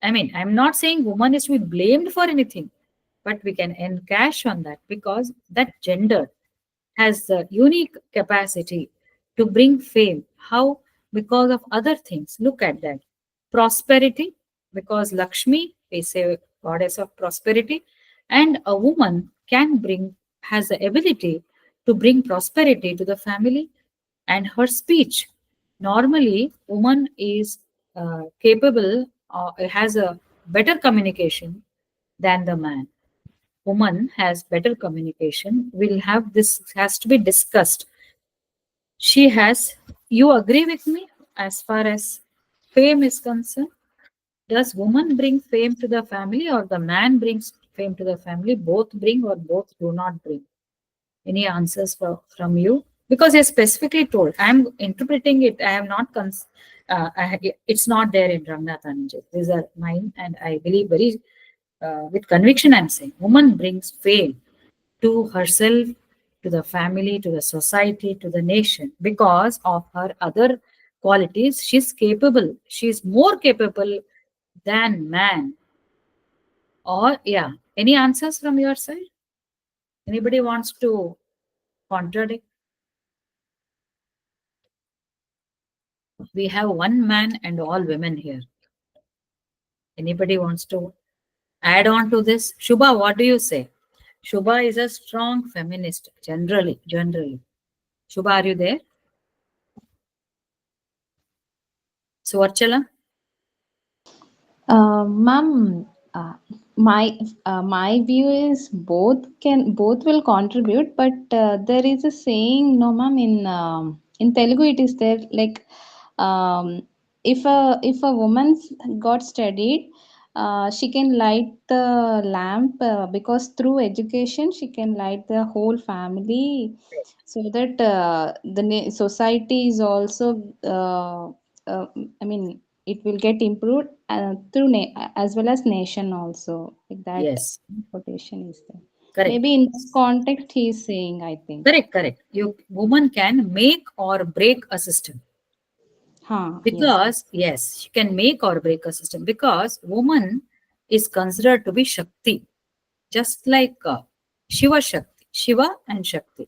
I mean, I'm not saying woman is to be blamed for anything, but we can encash on that because that gender has the unique capacity to bring fame. How? Because of other things. Look at that. Prosperity, because Lakshmi is a goddess of prosperity, and a woman can bring has the ability to bring prosperity to the family. And her speech, normally woman is capable, has a better communication than the man. Woman has better communication, will have, this has to be discussed. She has, you agree with me as far as fame is concerned? Does woman bring fame to the family, or the man brings fame to the family? Both bring, or both do not bring? Any answers from you? Because you specifically told, I'm interpreting it. I am not, it's not there in Rangnath Anand. These are mine, and I believe very with conviction. I'm saying woman brings fame to herself, to the family, to the society, to the nation because of her other qualities. She's capable. She's more capable than man. Or yeah, any answers from your side? Anybody wants to contradict? We have one man and all women here. Anybody wants to add on to this? Shubha, what do you say? Shubha is a strong feminist, generally. Shubha, are you there? Suvarchala? Ma'am, uh, my view is both will contribute, but there is a saying, no, ma'am, in Telugu it is there like, um, if a woman got studied, she can light the lamp, because through education she can light the whole family, so that society is also, uh, I mean, it will get improved through as well as nation also, like that Yes, quotation is there. correct. Maybe in that context he is saying, I think. Correct. You woman can make or break a system. Yes. Because yes, she can make or break a system because woman is considered to be Shakti, just like Shiva and Shakti,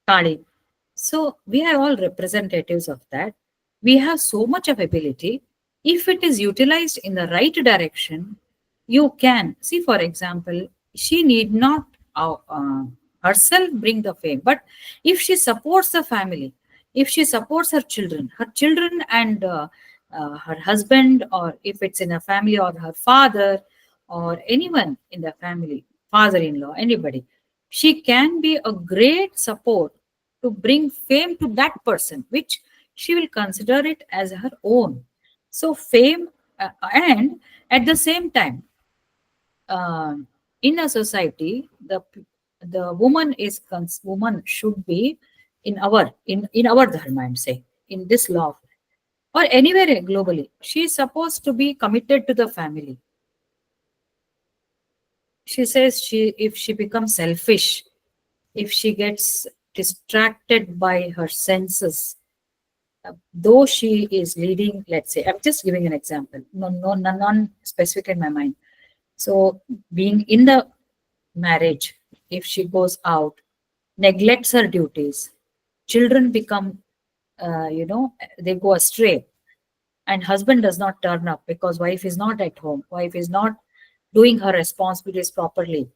Kali. So we are all representatives of that. We have so much of ability. If it is utilized in the right direction, you can see, for example, she need not herself bring the fame, but if she supports the family, if she supports her children and her husband, or if it's in a family, or her father, or anyone in the family, father-in-law, anybody, she can be a great support to bring fame to that person, which she will consider it as her own. So fame, and at the same time, in a society, the woman is woman should be in our dharma, I'm saying, in this law or anywhere globally, she is supposed to be committed to the family. She says if she becomes selfish, if she gets distracted by her senses, though she is leading, let's say, I'm just giving an example, non specific in my mind. So being in the marriage, if she goes out, neglects her duties, children become, they go astray, and husband does not turn up because wife is not at home, wife is not doing her responsibilities properly.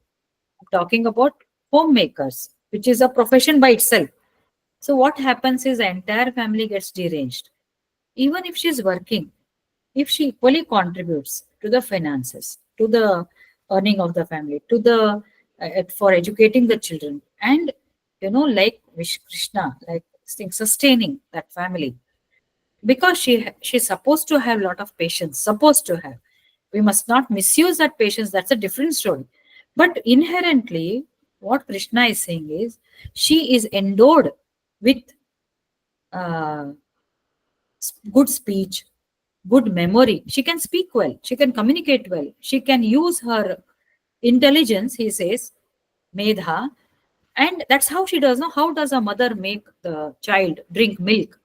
I'm talking about homemakers, which is a profession by itself. So what happens is the entire family gets deranged. Even if she's working, if she equally contributes to the finances, to the earning of the family, to the for educating the children, and like Krishna, like sustaining that family, because she's supposed to have a lot of patience. Supposed to have. We must not misuse that patience. That's a different story. But inherently, what Krishna is saying is she is endowed with uh, good speech, good memory. She can speak well. She can communicate well. She can use her intelligence, he says, medha. And that's how she does. Know how does a mother make the child drink milk?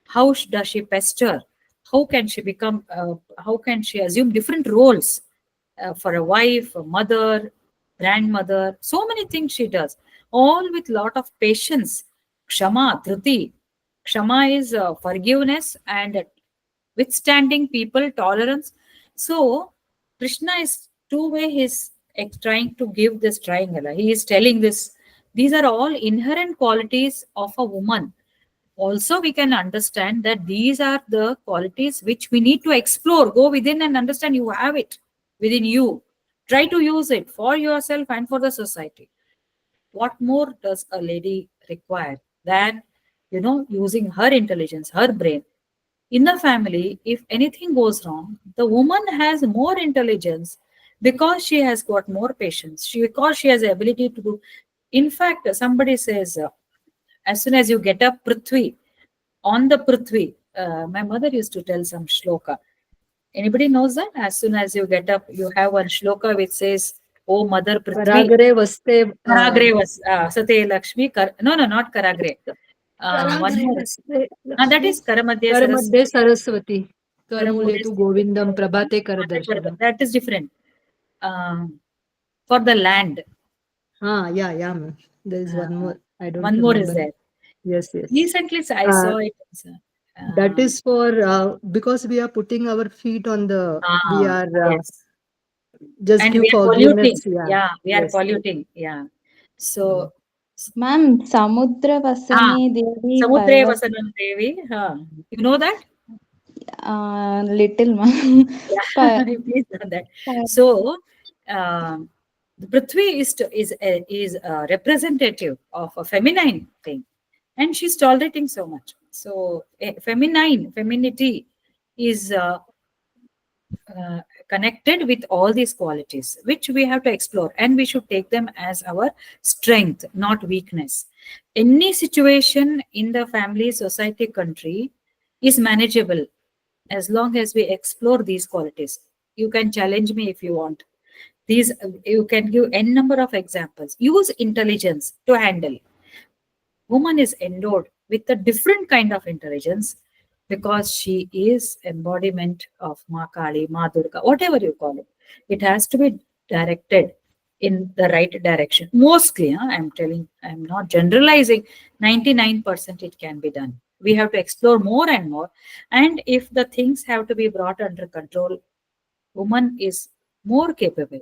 How does she pester? How can she become? How can she assume different roles for a wife, a mother, grandmother? So many things she does, all with lot of patience. Kshama, Dhriti. Kshama is forgiveness and withstanding people, tolerance. So Krishna is two way. He's trying to give this triangle. He is telling this These are all inherent qualities of a woman. Also, we can understand that these are the qualities which we need to explore. Go within and understand you have it within you. Try to use it for yourself and for the society. What more does a lady require than, using her intelligence, her brain? In the family, if anything goes wrong, the woman has more intelligence because she has got more patience. Because she has the ability to do. In fact, somebody says, as soon as you get up, Prithvi, on the Prithvi, my mother used to tell some shloka. Anybody knows that? As soon as you get up, you have one shloka which says, "Oh Mother Prithvi, Karagare vaste, Karagre was Sate Lakshmi." No, no, not Karagre. One Karagare more. vaste That Lakshmi. is Karamadhya Saraswati. Karamadde Saraswati. Karmule Karmule tu Govindam Prabhate Saraswati. Karadarshana. That is different. For the land, Yeah, yeah, ma'am. There is one uh, more. I don't one more is remember. there. Yes, yes. Recently, I Uh, saw it. that is for because we are putting our feet on the, we are Yes. just And give we are forgiveness. polluting. Yeah. Yeah, we are Yes. polluting. Yeah. Mm. So, Ma'am, Samudra ah, Vasane Devi Samudre Parvat. Vasanam Devi. You know that? Little ma'am. Yeah, please know that. So, um, the Prithvi is a representative of a feminine thing, and she's tolerating so much. So, femininity is connected with all these qualities, which we have to explore, and we should take them as our strength, not weakness. Any situation in the family, society, country is manageable as long as we explore these qualities. You can challenge me if you want. These you can give n number of examples. Use intelligence to handle. Woman is endowed with a different kind of intelligence because she is embodiment of Ma Kali, Ma Durga, whatever you call it. It has to be directed in the right direction. Mostly, I'm not generalizing. 99% it can be done. We have to explore more and more. And if the things have to be brought under control, woman is more capable.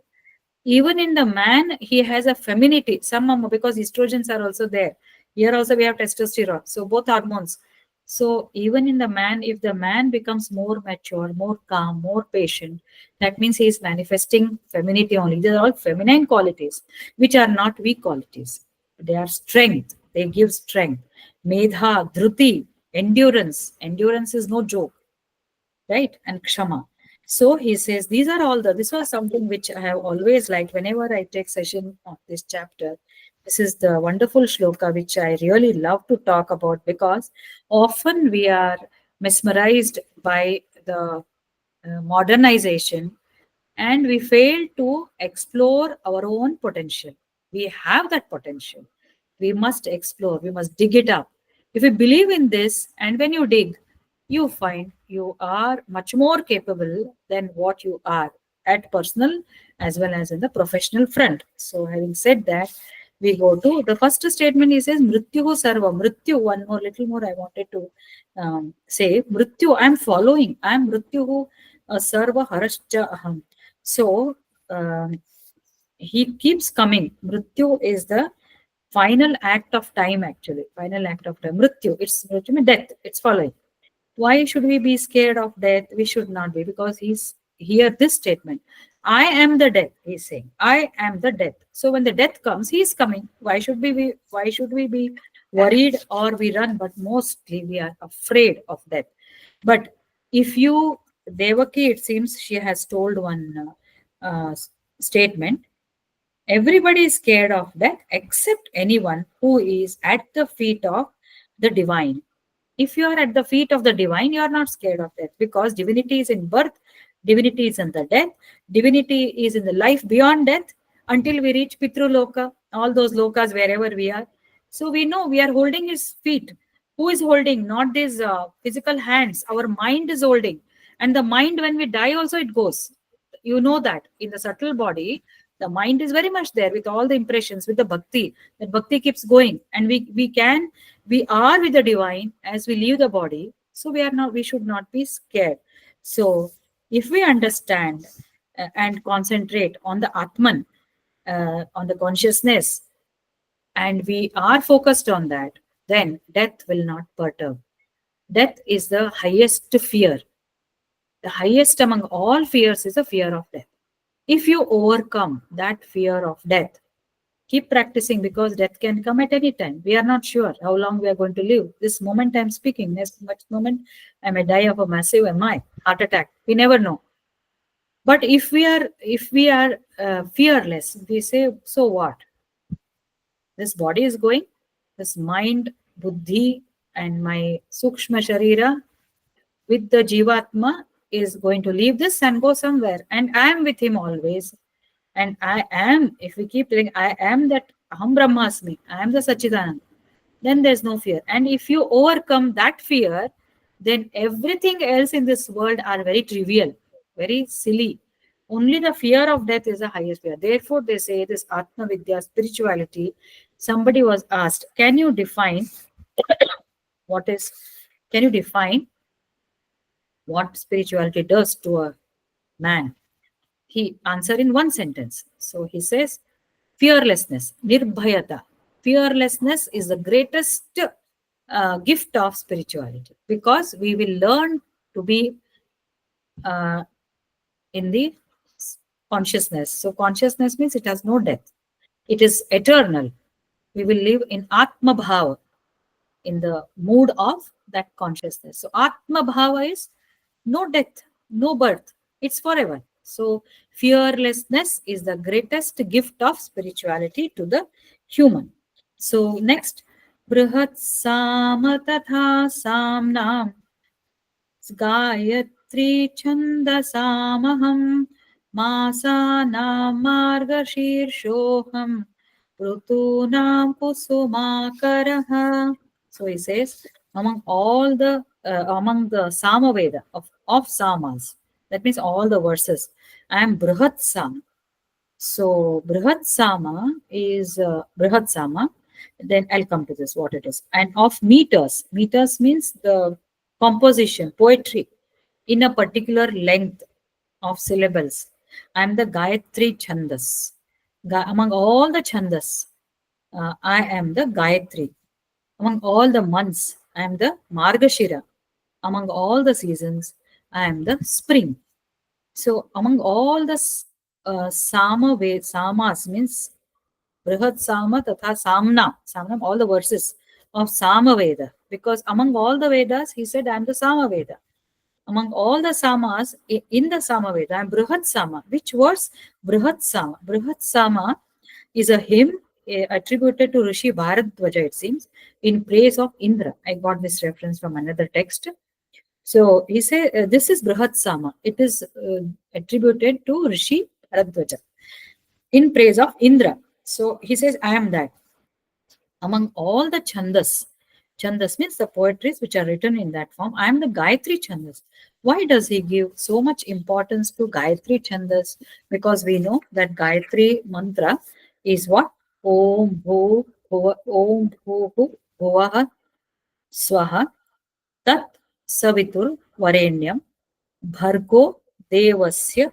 Even in the man, he has a femininity. Because estrogens are also there. Here also we have testosterone. So both hormones. So even in the man, if the man becomes more mature, more calm, more patient, that means he is manifesting femininity only. These are all feminine qualities, which are not weak qualities. They are strength. They give strength. Medha, dhruti, endurance. Endurance is no joke, right? And kshama. So he says, these are all this was something which I have always liked whenever I take session of this chapter. This is the wonderful shloka which I really love to talk about, because often we are mesmerized by the modernization, and we fail to explore our own potential. We have that potential. We must explore, we must dig it up. If you believe in this, and when you dig, you find you are much more capable than what you are at personal as well as in the professional front. So, having said that, we go to the first statement. He says, Mrityu Sarva. Mrityu, one more, little more I wanted to say. Mrityu, I'm following. I'm Mrityu Sarva Harascha Aham. So, um, he keeps coming. Mrityu is the final act of time, actually. Final act of time. Mrityu, it's death. It's following. Why should we be scared of death? We should not be, because he's here this statement. I am the death, he's saying. I am the death. So when the death comes, he is coming. Why should we be worried or we run? But mostly we are afraid of death. But if you, Devaki, it seems she has told one statement. Everybody is scared of death except anyone who is at the feet of the divine. If you are at the feet of the divine, you are not scared of death, because divinity is in birth, divinity is in the death, divinity is in the life beyond death until we reach Pitru Loka, all those lokas wherever we are. So we know we are holding his feet. Who is holding? Not these physical hands. Our mind is holding. And the mind, when we die, also it goes. You know that in the subtle body, the mind is very much there with all the impressions, with the bhakti. That bhakti keeps going. And we are with the divine as we leave the body. So we should not be scared. So if we understand and concentrate on the atman, on the consciousness, and we are focused on that, then death will not perturb. Death is the highest fear. The highest among all fears is the fear of death. If you overcome that fear of death, keep practicing, because death can come at any time. We are not sure how long we are going to live. This moment I'm speaking, next moment I may die of a massive MI, heart attack. We never know. But if we are fearless, we say, so what? This body is going, this mind, buddhi, and my sukshma sharira with the jivatma is going to leave this and go somewhere, and I am with him always. And I am, if we keep telling, I am that Aham Brahmasmi, I am the Sachidanand, then there's no fear. And if you overcome that fear, then everything else in this world are very trivial, very silly. Only the fear of death is the highest fear. Therefore, they say this Atma Vidya, spirituality. Somebody was asked, can you define can you define what spirituality does to a man? He answered in one sentence. So he says, fearlessness, nirbhayata. Fearlessness is the greatest gift of spirituality, because we will learn to be uh, in the consciousness. So consciousness means it has no death. It is eternal. We will live in Atma Bhava, in the mood of that consciousness. So Atma Bhava is no death, no birth. It's forever. So fearlessness is the greatest gift of spirituality to the human. So next, Brihat Sama Tatha Samnam Gayatri Chandasamaham Masanam Margashirshoham Rutunam Kusumakaraha. So he says, among the Samaveda of Samas, that means all the verses, I am Brihat Sama. So Brihat Sama is Brihat Sama. Then I'll come to this, what it is. And of meters. Meters means the composition, poetry in a particular length of syllables. I am the Gayatri Chandas. Among all the Chandas, I am the Gayatri. Among all the months, I am the Margashira. Among all the seasons, I am the spring. So among all the Samas means Brihat Sama Tatha Samna. Samnam, all the verses of Samaveda. Because among all the Vedas, he said, I am the Samaveda. Among all the Samas, in the Samaveda, I am Brihat Sama. Which was Brihat Sama? Brihat Sama is a hymn attributed to Rishi Bharadwaja, it seems, in praise of Indra. I got this reference from another text. So he said, this is Brihat Sama. It is attributed to Rishi Bharadwaja in praise of Indra. So he says, I am that. Among all the Chandas, Chandas means the poetries which are written in that form, I am the Gayatri Chandas. Why does he give so much importance to Gayatri Chandas? Because we know that Gayatri mantra is what? Om Bhu Om Bhu Bhuvaha Swaha Tat Savitur Varenyam Bhargo Devasya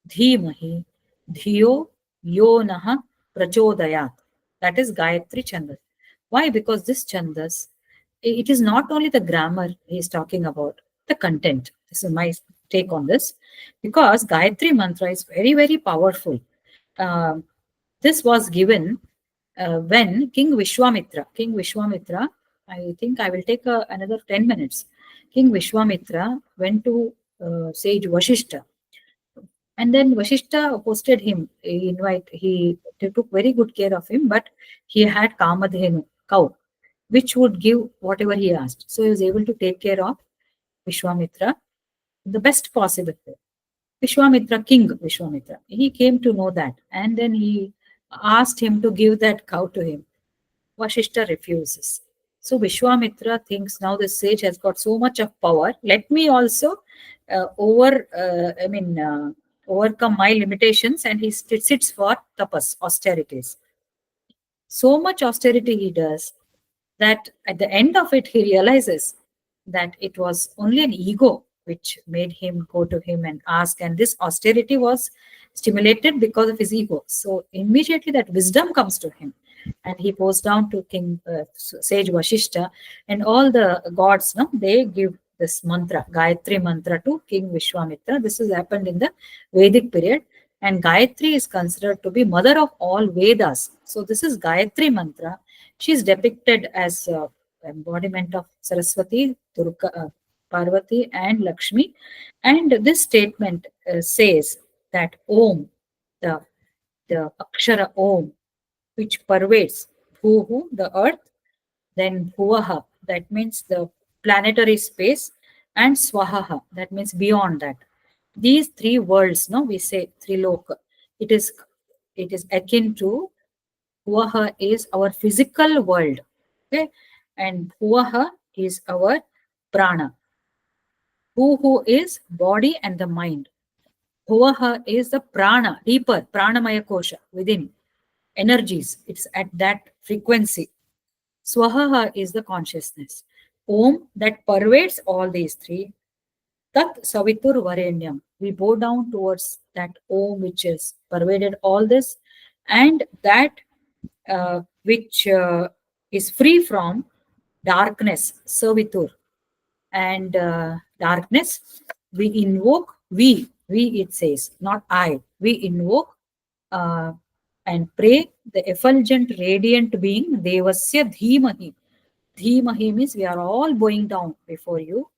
Dhimahi Dhiyo Yonaha Prachodayat. That is Gayatri Chandas. Why? Because this Chandas, it is not only the grammar he is talking about, the content. This is my take on this. Because Gayatri Mantra is very, very powerful. This was given when King Vishwamitra, I think I will take another 10 minutes. King Vishwamitra went to sage Vashishta. And then Vashishta hosted him. He took very good care of him, but he had Kamadhenu, cow, which would give whatever he asked. So he was able to take care of Vishwamitra the best possible way. King Vishwamitra, he came to know that, and then he asked him to give that cow to him. Vashishta refuses. So Vishwamitra thinks, now the sage has got so much of power. Let me also overcome my limitations, and he sits for tapas, austerities. So much austerity he does that at the end of it, he realizes that it was only an ego which made him go to him and ask. And this austerity was stimulated because of his ego. So immediately that wisdom comes to him. and he pours down to King Sage Vashishta, and all the gods, no, they give this mantra, Gayatri mantra, to King Vishwamitra. This has happened in the Vedic period, and Gayatri is considered to be mother of all Vedas. So this is Gayatri mantra. She is depicted as embodiment of Saraswati, Durga, Parvati, and Lakshmi. And this statement says that Om, the Akshara Om, which pervades Bhuhu, the earth, then Bhuvaha, that means the planetary space, and Swahaha, that means beyond that. These three worlds, no, we say Triloka. It is akin to Bhuvaha is our physical world, okay, and Bhuvaha is our prana. Who is body and the mind. Bhuvaha is the prana, deeper, pranamaya kosha, within, energies. It's at that frequency. Swahaha is the consciousness. Om, that pervades all these three. Tat Savitur Varenyam. We bow down towards that Om which is pervaded all this, and that which is free from darkness, Savitur, and darkness. We invoke, we it says, not I. We invoke and pray the effulgent, radiant being, Devasya Dhimahi. Dhimahi means we are all bowing down before you.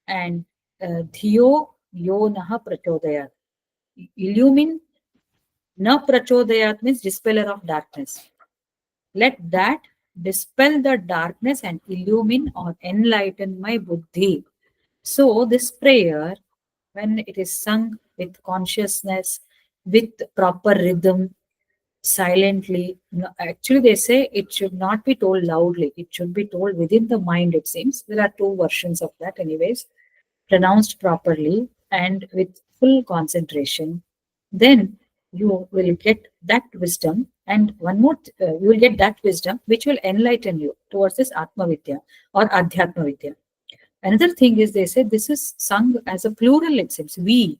And Dhiyo Yo Naha Prachodayat. Illumine Na Prachodayat means dispeller of darkness. Let that dispel the darkness and illumine or enlighten my buddhi. So this prayer, when it is sung with consciousness, with proper rhythm, silently, actually they say it should not be told loudly. It should be told within the mind, it seems. There are two versions of that anyways. Pronounced properly and with full concentration, then you will get that wisdom. And one more, you will get that wisdom which will enlighten you towards this Atma Vidya or Adhyatma Vidya. Another thing is, they say this is sung as a plural, it seems. We.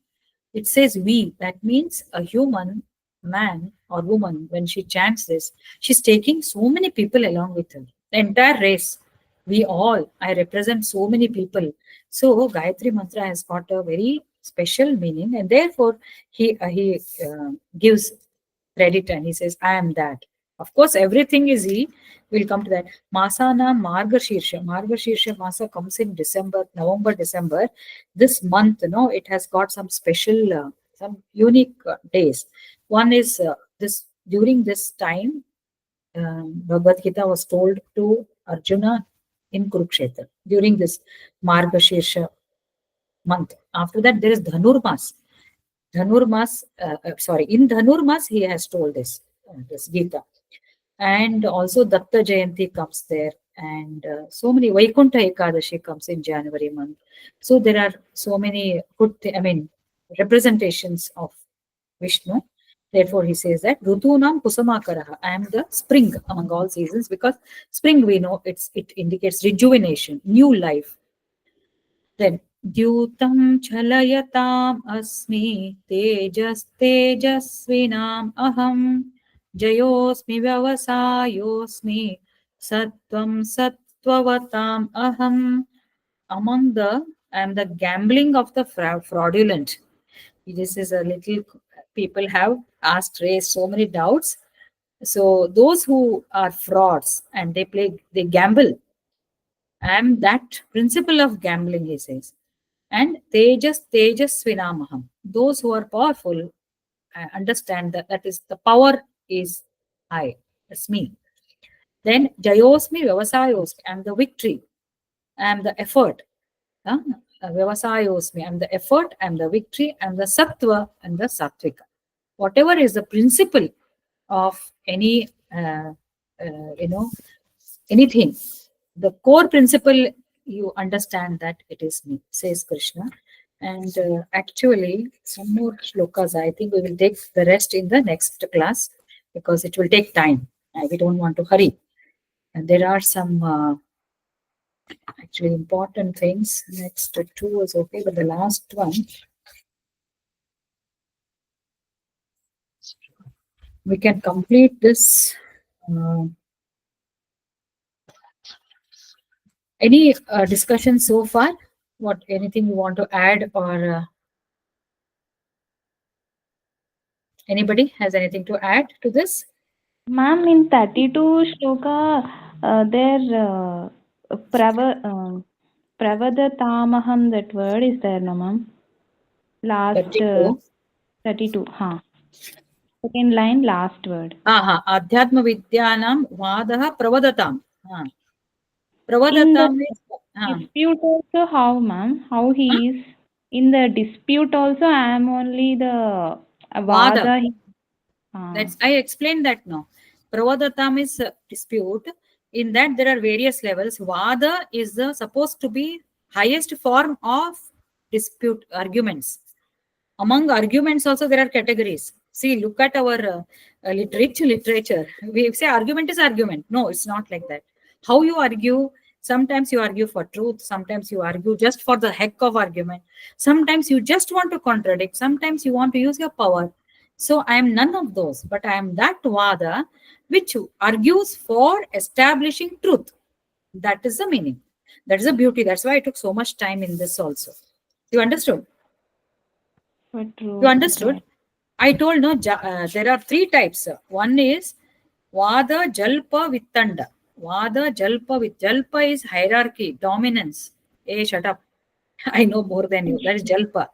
It says we. That means a human, man or woman, when she chants this, she's taking so many people along with her. The entire race. We all. I represent so many people. So Gayatri Mantra has got a very special meaning, and therefore he gives credit and he says, I am that. Of course, everything is he. We'll come to that. Masana Margashirsha. Margashirsha Masa comes in December, November, December. This month, it has got some special, some unique days. One is this during this time, Bhagavad Gita was told to Arjuna in Kurukshetra during this Margashirsha month. After that, there is Dhanurmas. In Dhanurmas, he has told this Gita. And also Datta Jayanti comes there, and so many Vaikuntha Ekadashi comes in January month. So there are so many good, representations of Vishnu. Therefore, he says that Rutunam Kusamakaraha. I am the spring among all seasons, because spring, we know it indicates rejuvenation, new life. Then Dyutam Chalayatam Asmi Tejasvinam Aham Jayosmi Vyavasayosmi Sattvam Sattvavatam Aham. I am the gambling of the fraudulent. This is a little, people have raised so many doubts. So those who are frauds and they gamble, I am that principle of gambling, he says. And Tejasvinamaham. Those who are powerful understand that is the power is I. That's me. Then Jayosmi Vyavasayosmi. I am the victory. I am the effort. Vyavasayosmi. I am the effort. I am the victory. I am the Sattva and the Sattvika. Whatever is the principle of any, anything, the core principle, you understand that it is me, says Krishna. And actually, some more shlokas, I think we will take the rest in the next class, because it will take time. We don't want to hurry. And there are some actually important things. Next two was okay, but the last one, we can complete this Any discussion so far? Anything you want to add, or anybody has anything to add to this? Ma'am, in 32 shloka, pravadatamaham, that word is there, no, ma'am? Last 32. 32, huh. Second line, last word. Adhyatma vidyanam vadah pravadatam. In the Pravadatam is dispute also, how, ma'am? How he is? In the dispute also, I am only the Vada. Vada. I explained that now. Pravadatam is dispute. In that there are various levels. Vada is supposed to be highest form of dispute arguments. Among arguments also there are categories. See, look at our literature. We say argument is argument. No, it's not like that. How you argue, sometimes you argue for truth, sometimes you argue just for the heck of argument, sometimes you just want to contradict, sometimes you want to use your power. So I am none of those, but I am that Vada which argues for establishing truth. That is the meaning. That is the beauty. That's why I took so much time in this also. You understood? You understood? I told no, there are three types. One is Vada, Jalpa, Vittanda. Vada, Jalpa, Jalpa is hierarchy, dominance. Hey, shut up. I know more than you. That is Jalpa.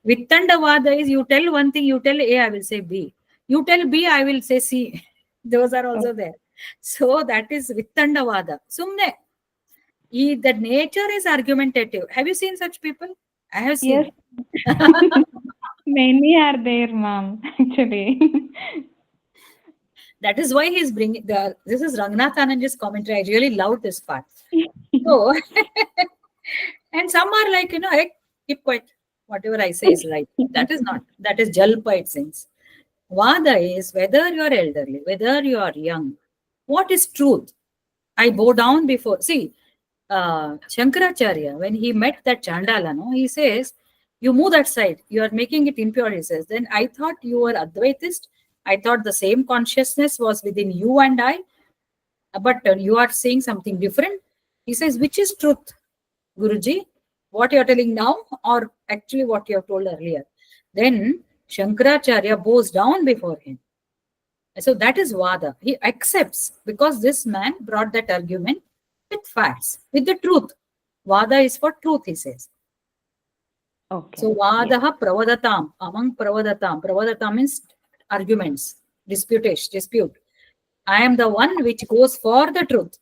Vittanda Vada is you tell one thing, you tell A, I will say B. You tell B, I will say C. Those are also there. So that is Vittanda Vada. Sumne. The nature is argumentative. Have you seen such people? I have seen. Yes. Many are there, ma'am, actually. That is why he's bringing this is Rangnath Anandji's commentary. I really love this part. So, and some are like, hey, keep quiet. Whatever I say is right. That is not. That is Jalpa, it seems. Vada is whether you are elderly, whether you are young. What is truth? I bow down before. See, Shankaracharya, when he met that Chandala, no, he says, you move that side. You are making it impure, he says. Then I thought you were Advaitist. I thought the same consciousness was within you and I. But you are saying something different. He says, which is truth, Guruji? What you are telling now, or actually what you have told earlier? Then Shankaracharya bows down before him. So that is Vada. He accepts because this man brought that argument with facts, with the truth. Vada is for truth, he says. Okay. So Vadaha Pravadatam, among Pravadatam. Pravadatam means arguments, dispute. I am the one which goes for the truth.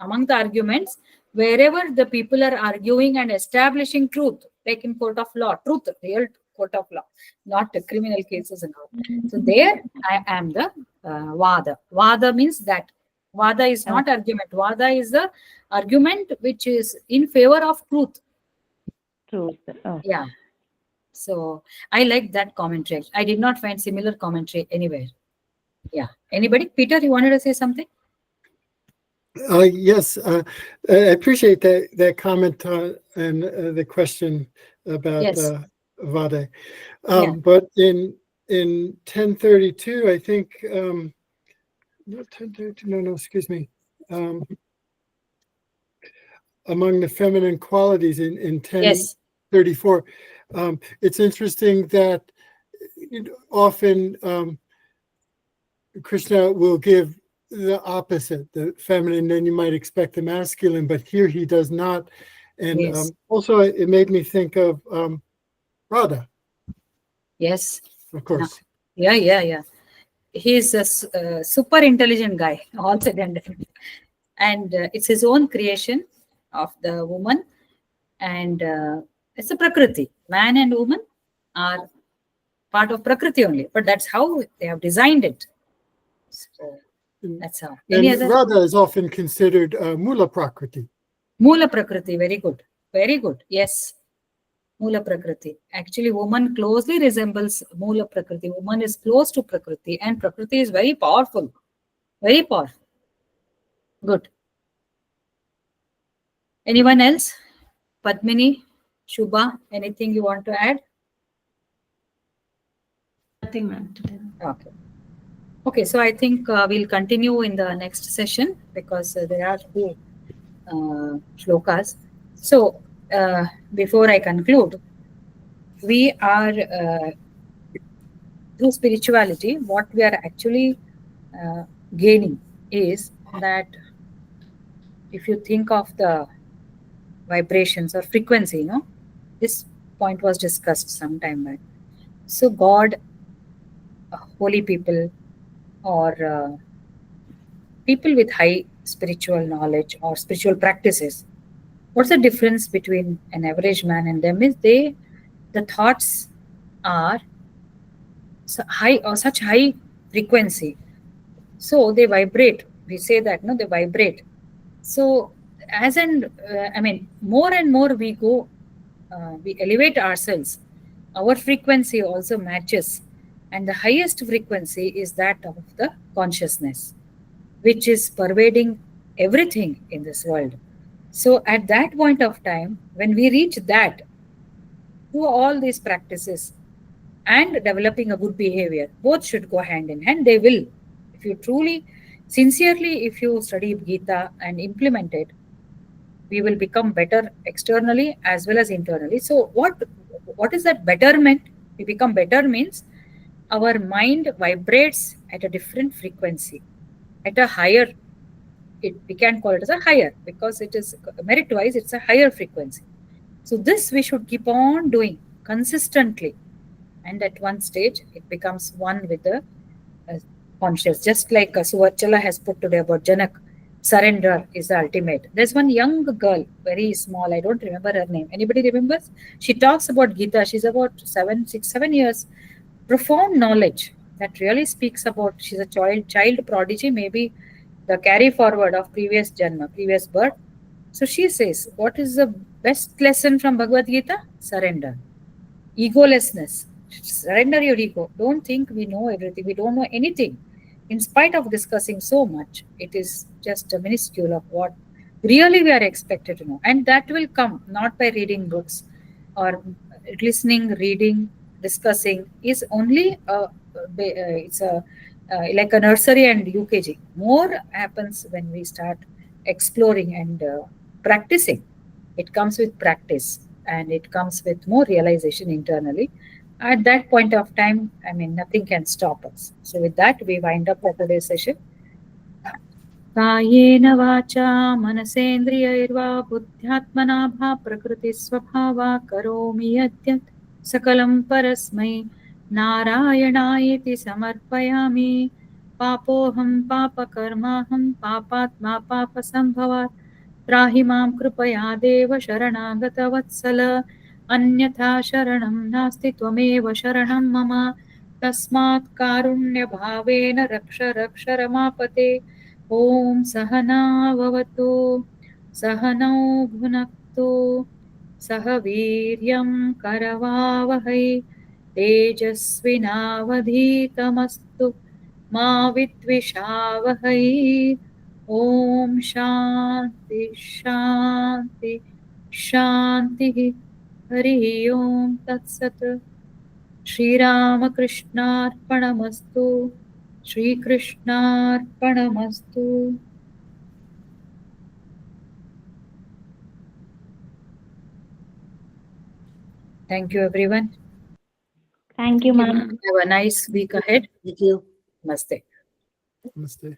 Among the arguments, wherever the people are arguing and establishing truth, like in court of law, truth, real court of law, not criminal cases and all. So there I am the Vada. Vada means that. Vada is not argument. Vada is the argument which is in favor of truth. Truth. Oh. Yeah. So I like that commentary. I did not find similar commentary anywhere. Yeah. Anybody? Peter, you wanted to say something? Yes, I appreciate that comment and the question about Yes. Vada. Yeah. But in 1032, I think, not 1032, no, excuse me. Among the feminine qualities in 1034, it's interesting that often Krishna will give the opposite, the feminine, then you might expect the masculine, but here he does not. And also it made me think of Radha. Yes. Of course. Yeah. He's a super intelligent guy, all said and done. And it's his own creation of the woman. And it's a Prakriti. Man and woman are part of Prakriti only, but that's how they have designed it. So that's how. And Radha is often considered Mula Prakriti. Mula Prakriti, very good. Very good. Yes. Mula Prakriti. Actually, woman closely resembles Mula Prakriti. Woman is close to Prakriti, and Prakriti is very powerful. Very powerful. Good. Anyone else? Padmini, Shubha, anything you want to add? Nothing, ma'am. Okay. Okay, so I think we'll continue in the next session because there are two shlokas. So before I conclude, we are through spirituality, what we are actually gaining is that if you think of the vibrations or frequency, this point was discussed some time back. So God, holy people, or people with high spiritual knowledge or spiritual practices, what's the difference between an average man and them is the thoughts are so high or such high frequency, so they vibrate. We say that no, they vibrate. So as and I mean, more and more we go, we elevate ourselves, our frequency also matches, and the highest frequency is that of the consciousness, which is pervading everything in this world. So at that point of time, when we reach that, through all these practices and developing a good behavior, both should go hand in hand. They will. If you truly, sincerely, if you study Gita and implement it, we will become better externally as well as internally. So what is that betterment? We become better means our mind vibrates at a different frequency, at a higher, we can call it as a higher because it is merit wise, it's a higher frequency. So this we should keep on doing consistently, and at one stage it becomes one with the conscious. Just like Suvachala has put today about Janak, surrender is the ultimate. There's one young girl, very small, I don't remember her name. Anybody remembers? She talks about Gita. She's about 7 years. Profound knowledge that really speaks about, she's a child prodigy, maybe the carry forward of previous janma, previous birth. So she says, what is the best lesson from Bhagavad Gita? Surrender. Egolessness. Surrender your ego. Don't think we know everything. We don't know anything. In spite of discussing so much, it is just a minuscule of what really we are expected to know. And that will come not by reading books or listening, reading, discussing is only it's a like a nursery and UKG. More happens when we start exploring and practicing. It comes with practice and it comes with more realization internally. At that point of time, I mean, nothing can stop us. So with that, we wind up for today's session. कायेन वाचा मनसेन्द्रियैर्वा बुद्ध्यात्मना भा प्रकृतिस्वभावा करोमि यद्यत् सकलं परस्मै नारायणायेति समर्पयामि. पापोऽहं पापकर्माहं पापात्मा पापसम्भवात् त्राहि मां कृपया देव शरणागतवत्सल. अन्यथा शरणं नास्ति त्वमेव शरणं मम. तस्मात् कारुण्यभावेन रक्ष रक्ष रमापते. ॐ सहना भवतु सहनौ भुनक्तु सह वीर्यं करवावहै तेजस्विनावधीतमस्तु मा विद्विषावहै. ॐ शान्ति शान्ति शान्तिः. हरिः ओं तत्सत्. श्रीरामकृष्णार्पणमस्तु. श्रीकृष्णार्पणमस्तु. Thank you, everyone. Thank you, ma'am. Have a nice week ahead. Thank you. Namaste. Namaste.